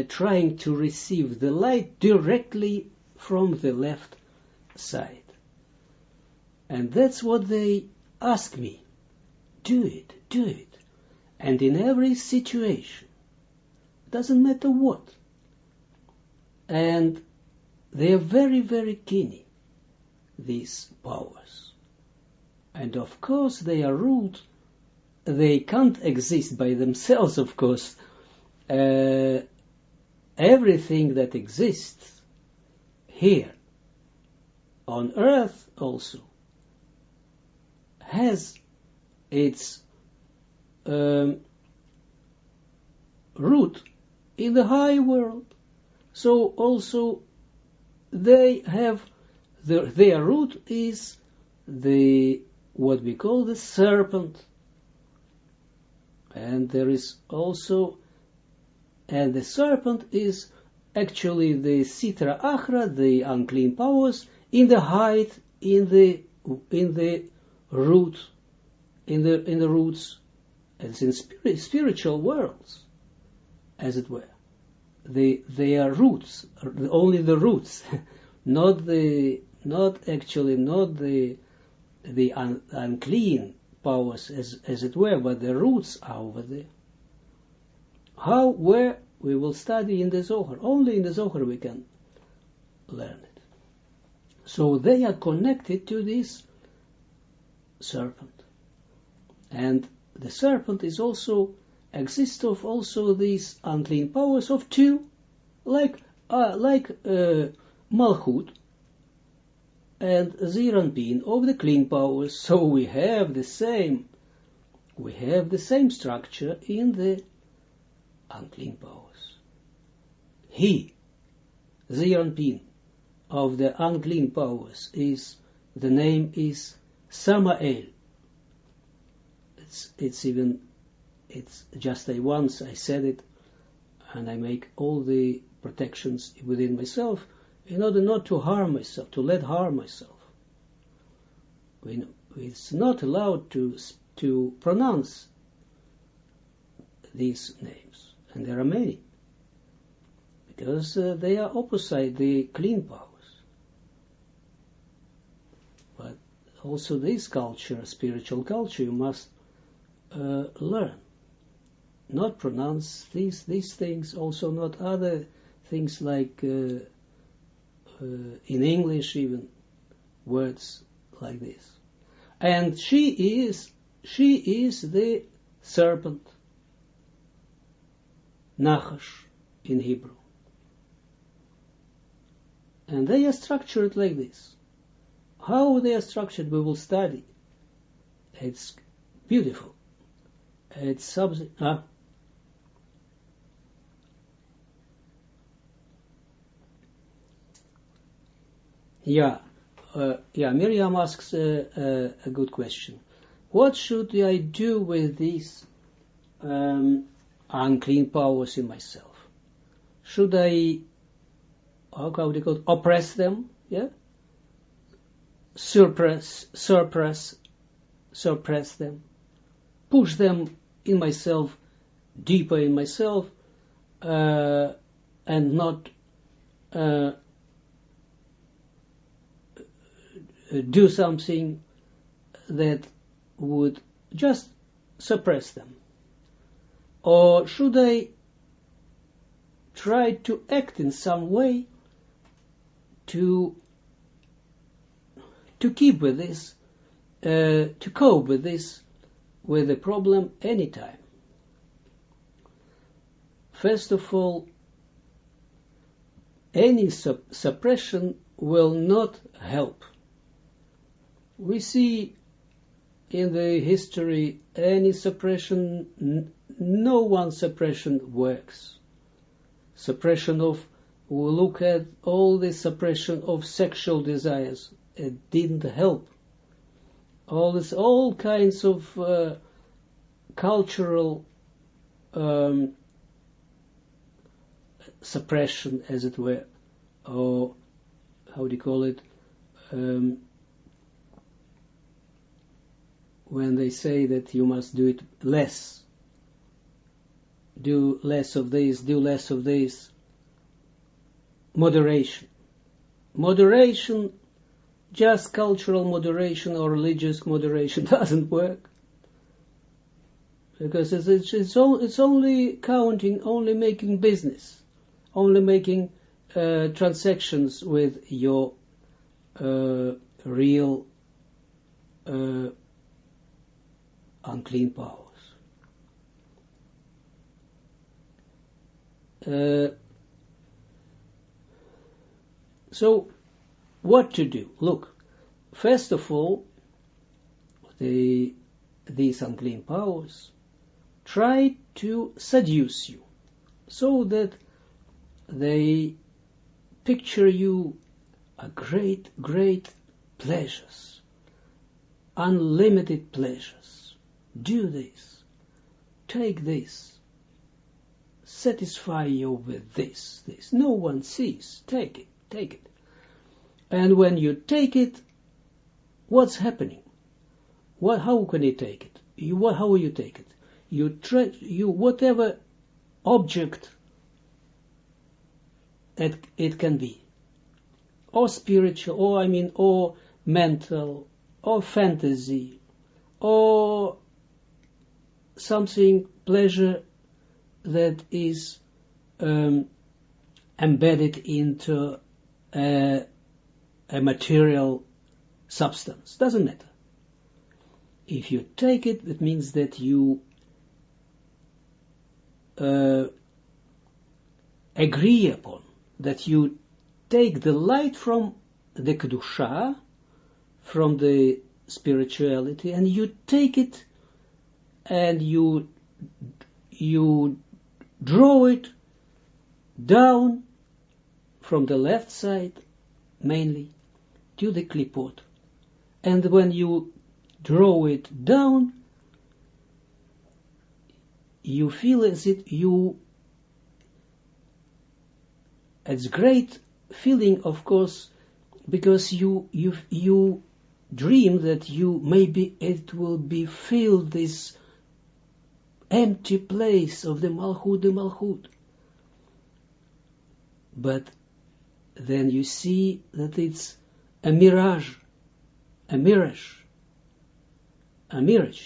trying to receive the light directly from the left side. And that's what they ask me. Do it, do it. And in every situation, doesn't matter what. And they are very, very keen, these powers. And of course they are ruled, they can't exist by themselves, of course. Everything that exists here on earth also has its root in the high world. So also they have their root is what we call the serpent, and there is also, and the serpent is actually the Sitra Achra, the unclean powers, in the height, in the root, in the roots, as in spiritual worlds, as it were. They are roots, only the roots, not the unclean powers, as it were, but the roots are over there. How, where, we will study in the Zohar. Only in the Zohar we can learn it. So they are connected to this serpent. And the serpent is also exist of also these unclean powers of two, like Malchut and Zeranpin of the clean powers. So we have the same structure in the unclean powers. He, Zeranpin of the unclean powers, the name is Samael. It's just once I said it, and I make all the protections within myself in order not to harm myself, to let harm myself. It's not allowed to pronounce these names, and there are many, because they are opposite the clean powers. But also this culture, spiritual culture, you must learn. Not pronounce these things, also not other things like in English even, words like this. And she is the serpent, Nachash in Hebrew. And they are structured like this. How they are structured we will study. It's beautiful. It's Miriam asks a good question. What should I do with these unclean powers in myself? Should I, how do you call it, oppress them? Yeah? Suppress them, push them in myself, deeper in myself, and not do something that would just suppress them? Or should I try to act in some way to keep with this, to cope with this, with the problem anytime? First of all, any suppression will not help. We see in the history any suppression, no one suppression works. Suppression of, we look at all the suppression of sexual desires. It didn't help. All kinds of cultural suppression, as it were, or how do you call it? When they say that you must do it less, do less of this, do less of this. Moderation, just cultural moderation or religious moderation doesn't work, because it's only counting, only making business, only making transactions with your real unclean powers. So, what to do? Look, first of all, these unclean powers try to seduce you, so that they picture you a great pleasures, unlimited pleasures. Do this, take this, satisfy you with this. No one sees, take it. And when you take it, what's happening? How can you take it? How will you take it? You whatever object it can be, or spiritual, or mental, or fantasy, or something pleasure that is embedded into a material substance. Doesn't matter. If you take it, it means that you agree upon, that you take the light from the Kedusha, from the spirituality, and you take it and you draw it down from the left side, mainly, to the klipot. And when you draw it down, you feel as if it's great feeling, of course, because you dream that maybe it will be filled, this empty place of the Malchut. But then you see that it's a mirage,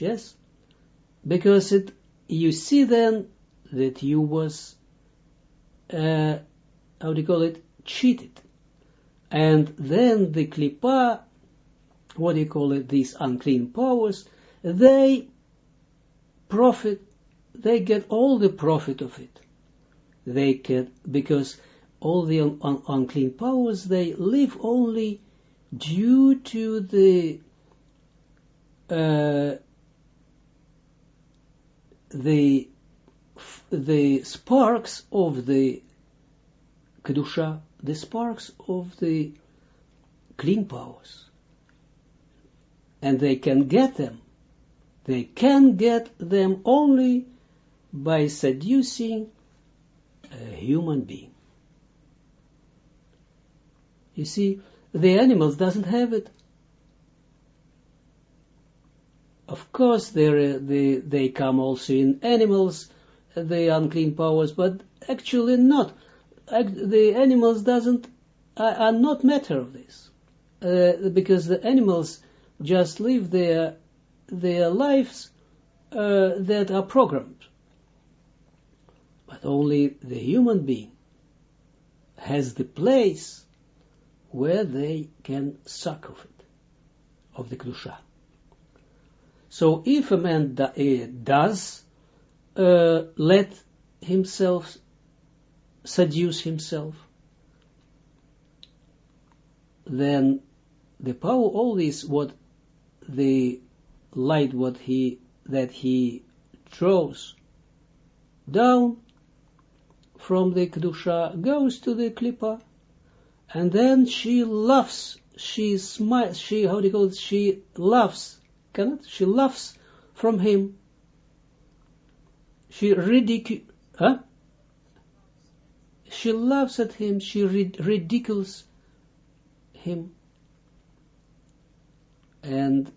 yes? Because you see then that you was, cheated. And then the klipa, these unclean powers, they get all the profit of it. They get, because all the unclean powers, they live only due to the sparks of the Kedusha, the sparks of the clean powers. And they can get them. They can get them only by seducing a human being. You see, the animals doesn't have it. Of course, they come also in animals, the unclean powers, but actually not. The animals are not matter of this, because the animals just live their lives that are programmed. But only the human being has the place where they can suck of it, of the Kedusha. So if a man does let himself seduce himself, then the power, all this, what the light, that he draws down from the Kedusha goes to the Klippa, and then she laughs, she smiles, she laughs, she laughs from him, she laughs at him, she ridicules him, and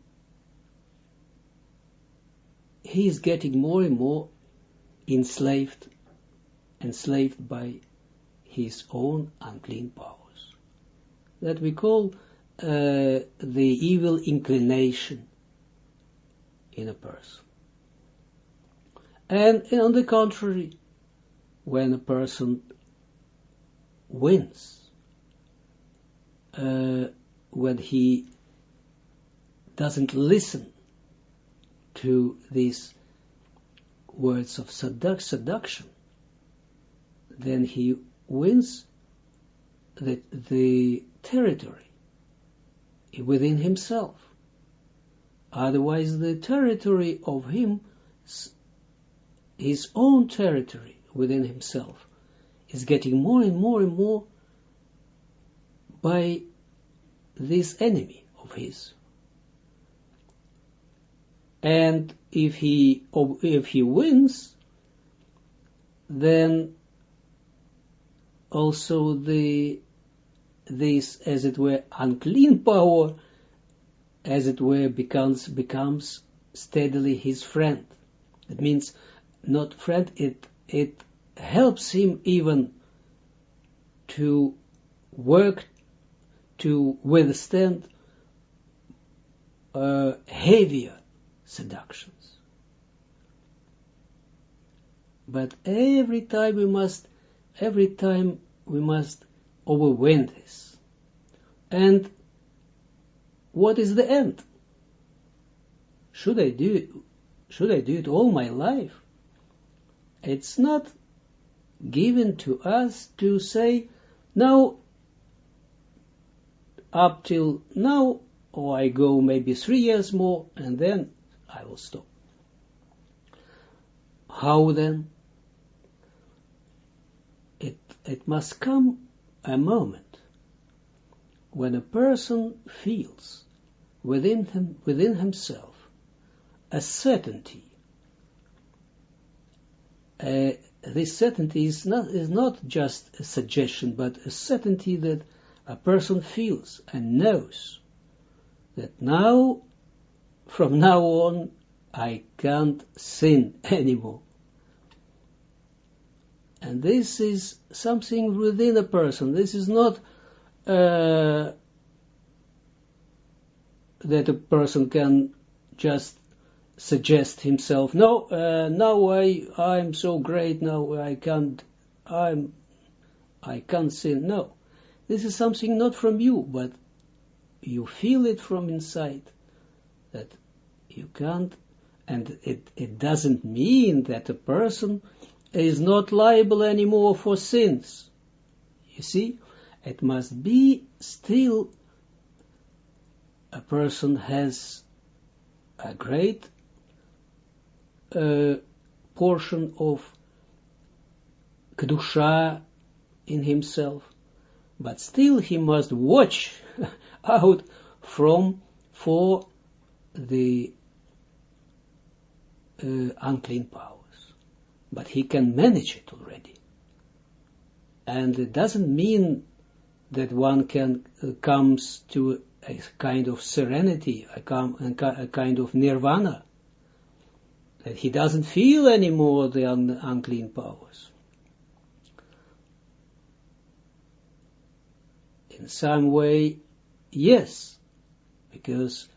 he is getting more and more enslaved by his own unclean powers, that we call the evil inclination in a person. And on the contrary, when a person wins, when he doesn't listen to these words of seduction, then he wins the territory within himself. Otherwise, the territory of him, his own territory within himself, is getting more and more and more by this enemy of his. And if he wins, then also this, as it were, unclean power, as it were, becomes steadily his friend. It means not friend, it helps him even to work to withstand heavier seductions. But every time we must overwin this. And what is the end? Should I do it all my life? It's not given to us to say, now, up till now, or I go maybe 3 years more, and then I will stop. How then? It must come a moment when a person feels within himself a certainty. This certainty is not just a suggestion, but a certainty that a person feels and knows that now, from now on, I can't sin anymore. And this is something within a person. This is not that a person can just suggest himself, no, now I'm so great, now I can't sin. No, this is something not from you, but you feel it from inside that you can't, and it doesn't mean that a person is not liable anymore for sins. You see, it must be still a person has a great portion of kedusha in himself, but still he must watch out for the unclean powers. But he can manage it already. And it doesn't mean that one comes to a kind of serenity, a kind of nirvana, that he doesn't feel anymore the unclean powers. In some way, yes, because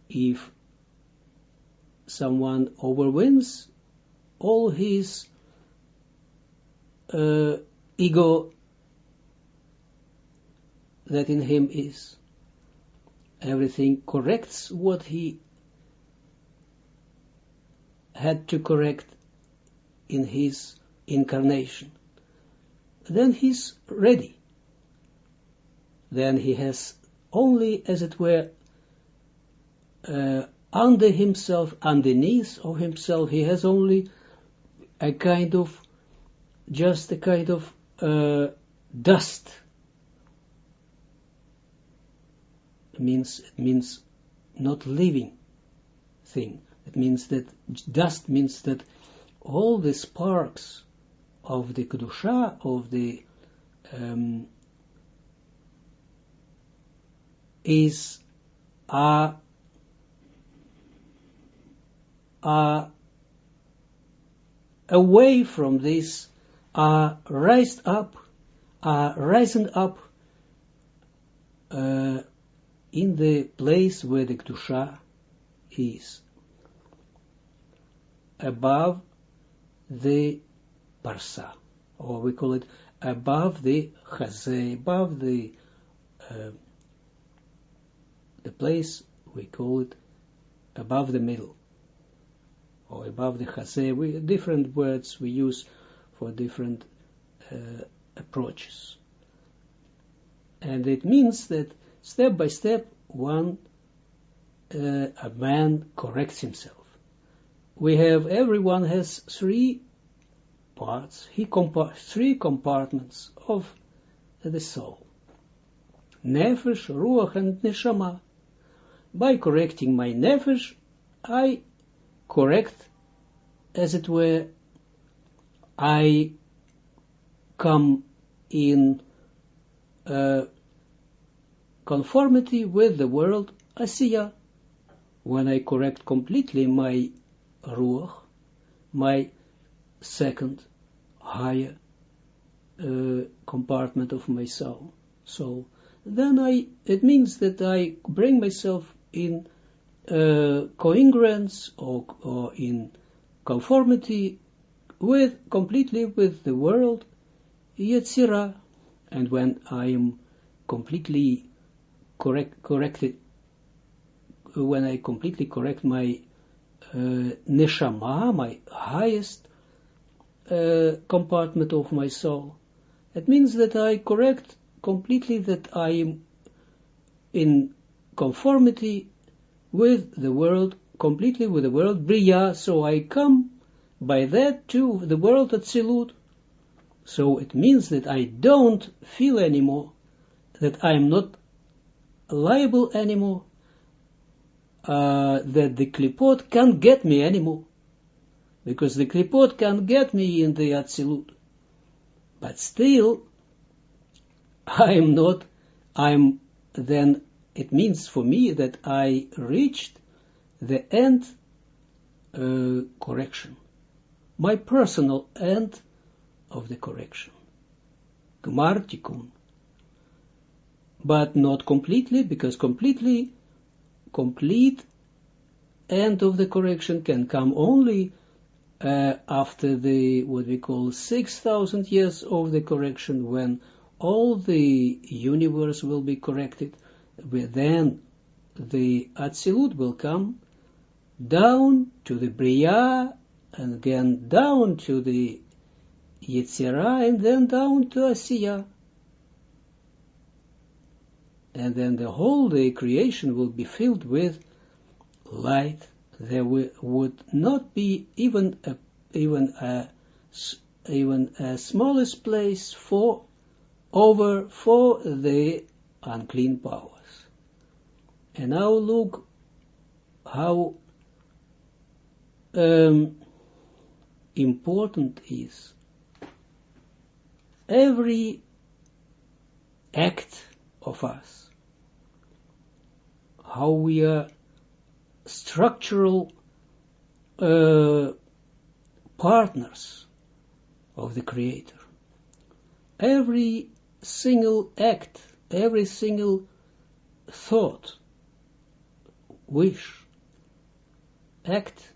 if someone overwins all his ego that in him is, everything corrects what he had to correct in his incarnation, then he's ready. Then he has only, as it were, under himself, underneath of himself, he has only a kind of, just a kind of dust. It means not living thing. It means that dust means that all the sparks of the kedusha, of the are away from this, are risen up in the place where the kedusha is, above the parsa, or we call it above the chazeh, above the place, we call it above the middle, or above the chazeh. Different words we use for different approaches. And it means that step by step, a man corrects himself. Everyone has 3 parts, three compartments of the soul. Nefesh, Ruach, and Neshama. By correcting my nefesh, I correct, as it were, I come in conformity with the world Asiya. When I correct completely my Ruach, my second higher compartment of my soul, then it means that I bring myself in congruence or in conformity completely with the world Yetzirah. And when I am completely corrected, when I completely correct my neshama, my highest compartment of my soul. It means that I correct completely, that I am in conformity with the world, completely with the world Bria, so I come by that to the world Atzilut. So it means that I don't feel anymore, that I am not liable anymore, that the klipot can't get me anymore, because the klipot can't get me in the Atzilut. But still, then it means for me that I reached the end correction, my personal end of the correction, Gmar Tikkun. But not completely, because complete end of the correction can come only after the, what we call 6,000 years of the correction, when all the universe will be corrected, then the Atzilut will come down to the Bria, and again down to the Yetzirah, and then down to Asiyah. And then the creation will be filled with light. There would not be even a smallest place for the unclean powers. And now look how important is every act of us, how we are structural partners of the Creator. Every single act, every single thought, wish, act.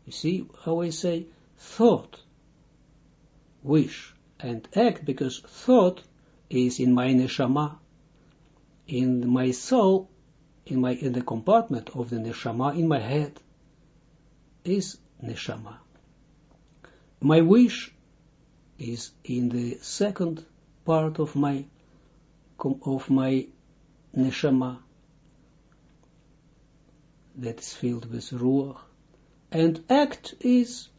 You see how I say thought, wish, and act, because thought is in my neshama, in my soul, in the compartment of the neshama, in my head, is neshama. My wish is in the second part of my neshama, that is filled with ruach, and act is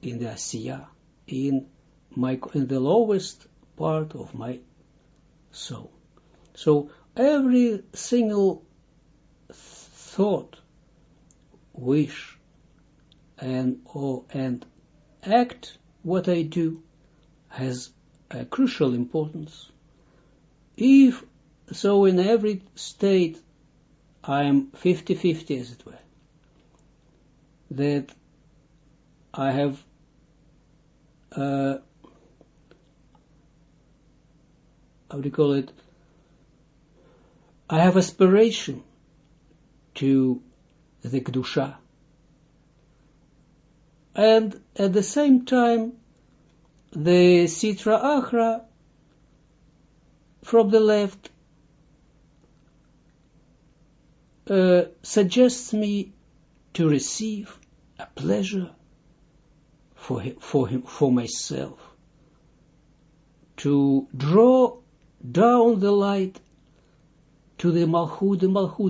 in the asiyah, in the lowest part of my soul. So every single thought, wish, and act, what I do, has a crucial importance. If so, in every state I am 50-50, as it were, that I have how do you call it? I have aspiration to the Kedusha, and at the same time the Sitra Achra from the left suggests me to receive a pleasure for myself, to draw down the light to the Malchut,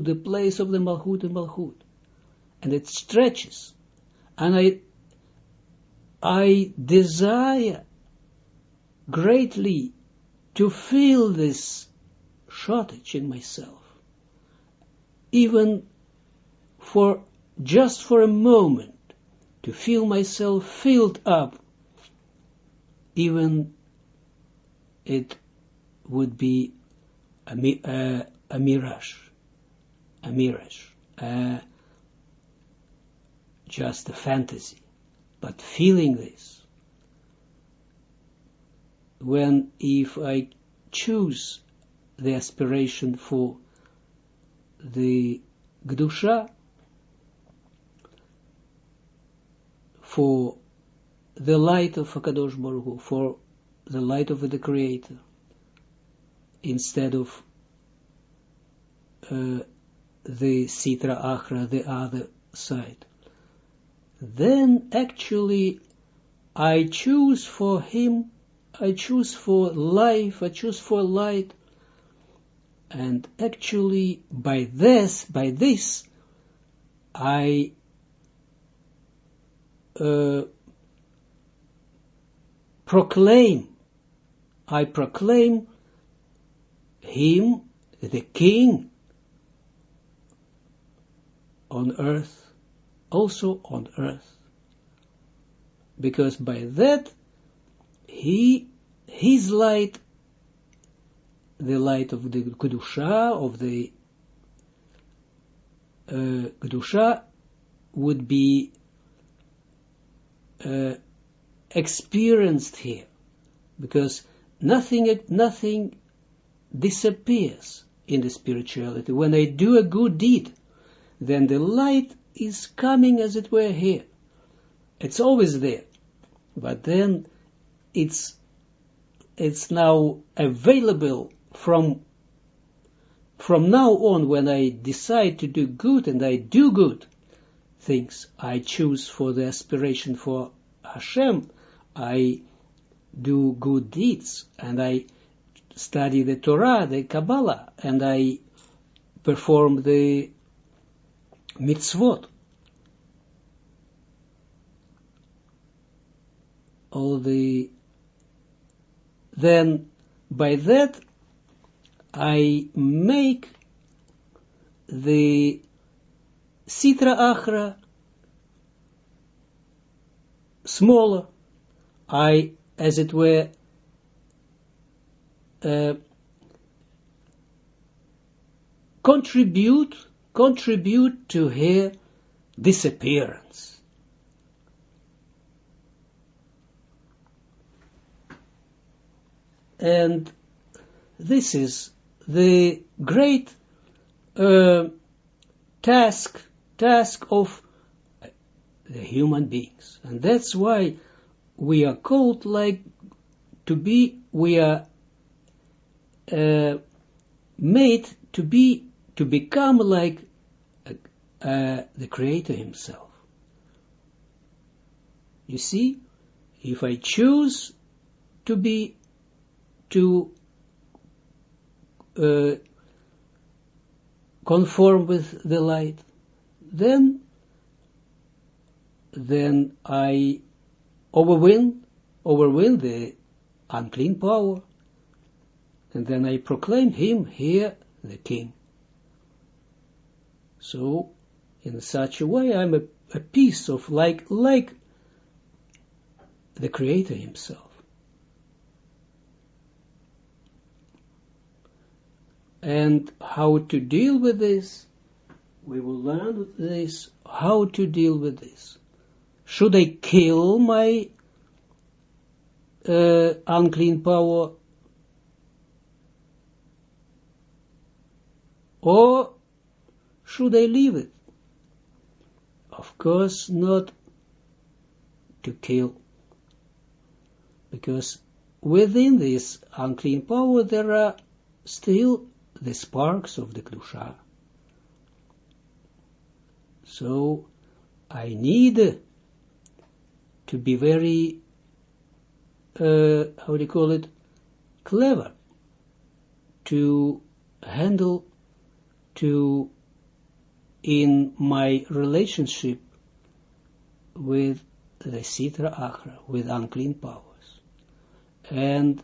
the place of the Malchut, and it stretches, and I desire greatly to feel this shortage in myself, even just for a moment, to feel myself filled up, even it would be a mirage, just a fantasy, but feeling this, if I choose the aspiration for the Kedusha, for the light of HaKadosh Baruch Hu, for the light of the Creator, instead of the Sitra Achra, the other side, then actually I choose for him, I choose for life, I choose for light. And actually, by this, I proclaim him the king on earth, also on earth. Because by that, his light, the light of the Kedusha, would be experienced here, because nothing disappears in the spirituality. When I do a good deed, then the light is coming, as it were, here. It's always there, but then it's now available from now on. When I decide to do good and I do good things, I choose for the aspiration for Hashem, I do good deeds, and I study the Torah, the Kabbalah, and I perform the mitzvot. Then by that I make the Sitra Achra smaller. I, as it were, contribute to her disappearance. And this is the great task of the human beings. And that's why we are called we are made to become like the Creator himself. You see, if I choose to conform with the light, then I overwin the unclean power, and then I proclaim him here the king. So, in such a way, I'm a piece of like the Creator himself. And how to deal with this? We will learn this, how to deal with this. Should I kill my unclean power? Or should I leave it? Of course not to kill. Because within this unclean power there are still the sparks of the Kedusha. So I need to be very, clever to handle in my relationship with the Sitra Achra, with unclean powers. And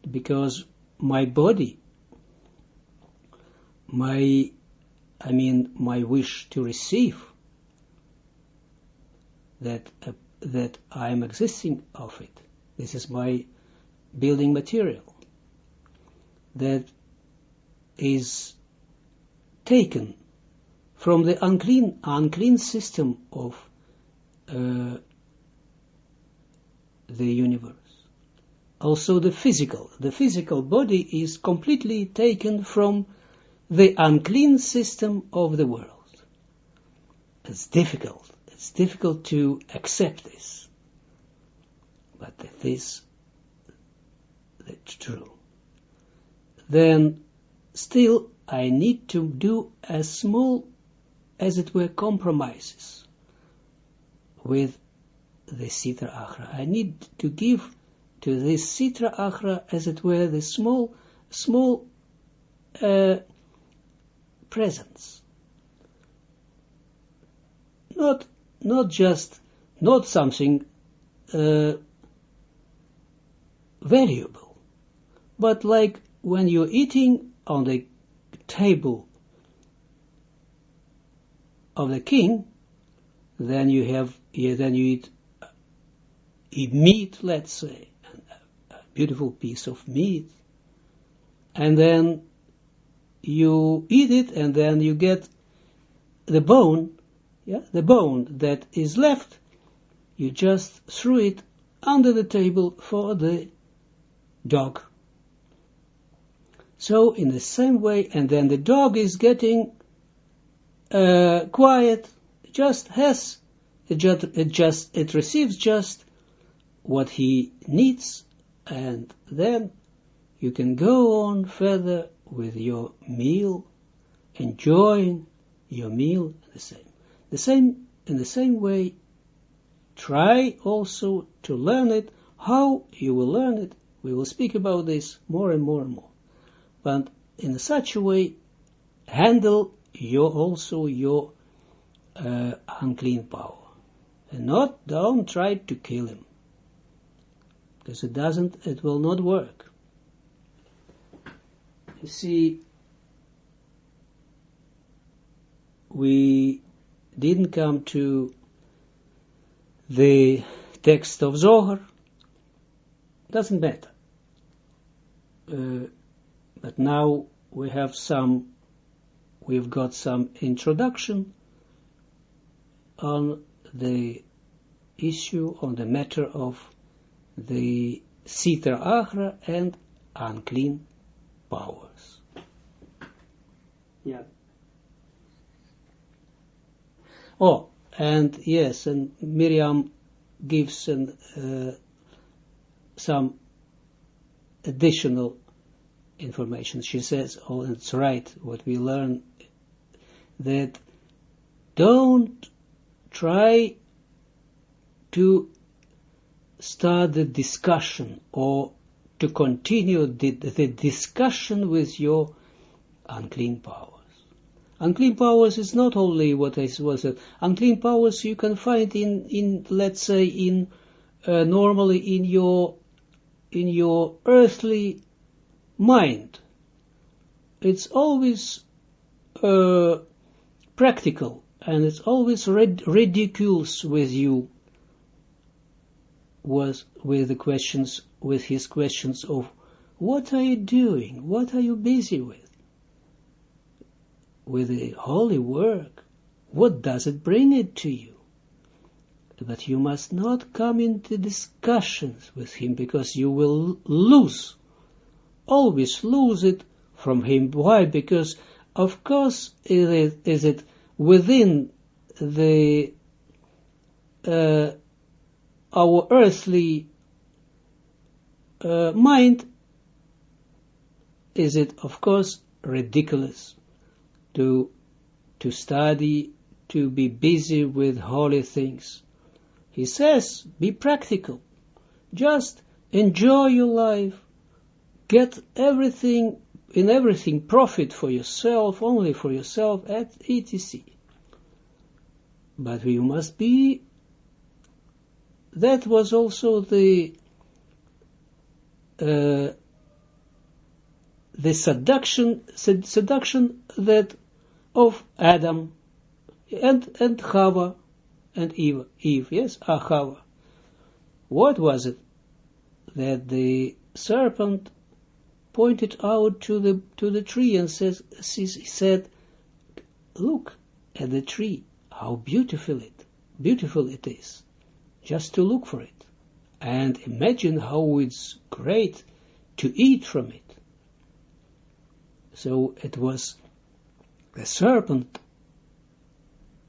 because my body, my wish to receive that I am existing of it. This is my building material that is taken from the unclean system of the universe. Also the physical body is completely taken from the unclean system of the world. It's difficult to accept this, but that's true. Then still I need to do as small as it were compromises with the Sitra Achra. I need to give to this Sitra Achra, as it were, the small presence. Not something valuable, but like when you're eating on the table of the king, then you eat meat, let's say, a beautiful piece of meat, and then you eat it, and then you get the bone, the bone that is left, you just threw it under the table for the dog. So in the same way, and then the dog is getting quiet, it receives just what he needs, and then you can go on further with your meal, enjoying your meal. In the same way, try also to learn it. How you will learn it, we will speak about this more and more and more. But in such a way, handle your unclean power, and don't try to kill him, because it will not work. You see, we didn't come to the text of Zohar. Doesn't matter. But now we've got some introduction on the issue, on the matter of the Sitra Achra and unclean powers. Yeah. Oh, and yes, and Miriam gives some additional information. She says, oh, it's right, what we learn, that don't try to start the discussion or to continue the discussion with your unclean powers. Unclean powers is not only what I was said. Unclean powers you can find in let's say normally in your earthly mind. It's always practical, and it's always ridiculous with you, with his questions of what are you doing, what are you busy with the holy work, what does it bring it to you? But you must not come into discussions with him, because you will always lose it from him. Why? Because of course is it within the our earthly mind, is it of course ridiculous to study, to be busy with holy things. He says, be practical, just enjoy your life, get everything, in everything profit for yourself, only for yourself, etc. But you must be, that was also the seduction that of Adam and Chava and Eve, yes, Chava. What was it that the serpent pointed out to the tree and he said, look at the tree, how beautiful it is, just to look for it, and imagine how it's great to eat from it. So it was the serpent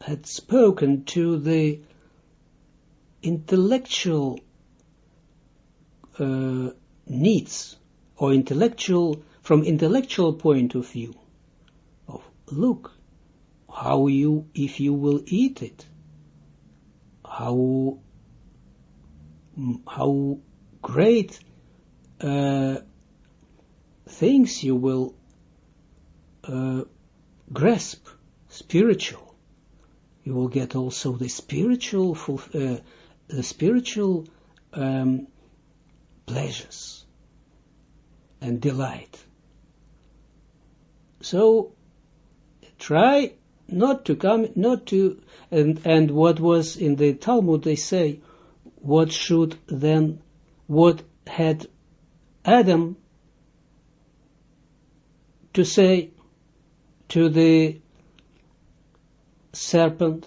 had spoken to the intellectual needs, or from intellectual point of view, of look how if you will eat it, how great things you will grasp, spiritual. You will get also the spiritual pleasures and delight. So try not to, and what was in the Talmud, they say, what had Adam to say to the serpent?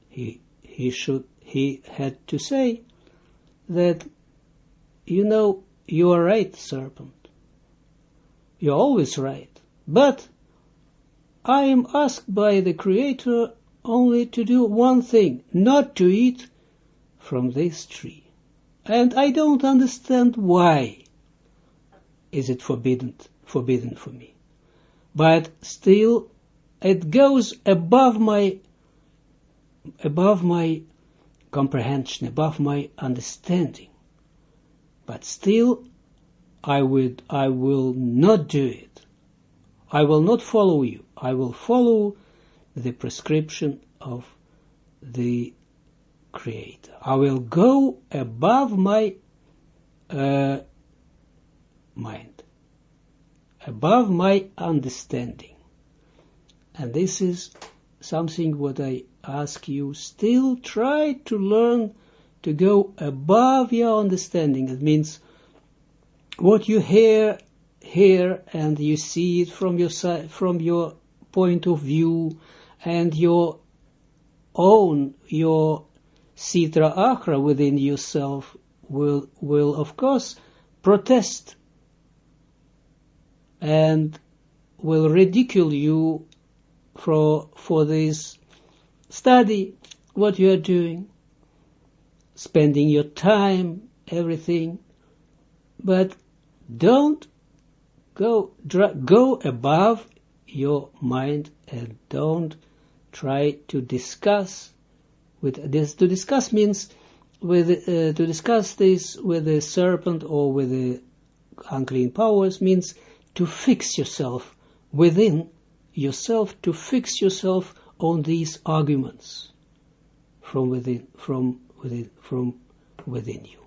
He had to say that, you are right, serpent. You're always right. But I am asked by the Creator only to do one thing, not to eat from this tree. And I don't understand why is it forbidden for me. But still, it goes above my comprehension, above my understanding. But still, I will not do it. I will not follow you. I will follow the prescription of the Creator. I will go above my mind, above my understanding. And this is something what I ask you, still try to learn to go above your understanding. It means what you hear and you see it from your side, from your point of view, and your sitra achra within yourself will of course protest and will ridicule you for this study, what you are doing, spending your time, everything. But don't go above your mind and don't try to discuss with this. To discuss means to discuss this with the serpent or with the unclean powers means to fix yourself within yourself, to fix yourself on these arguments from within you.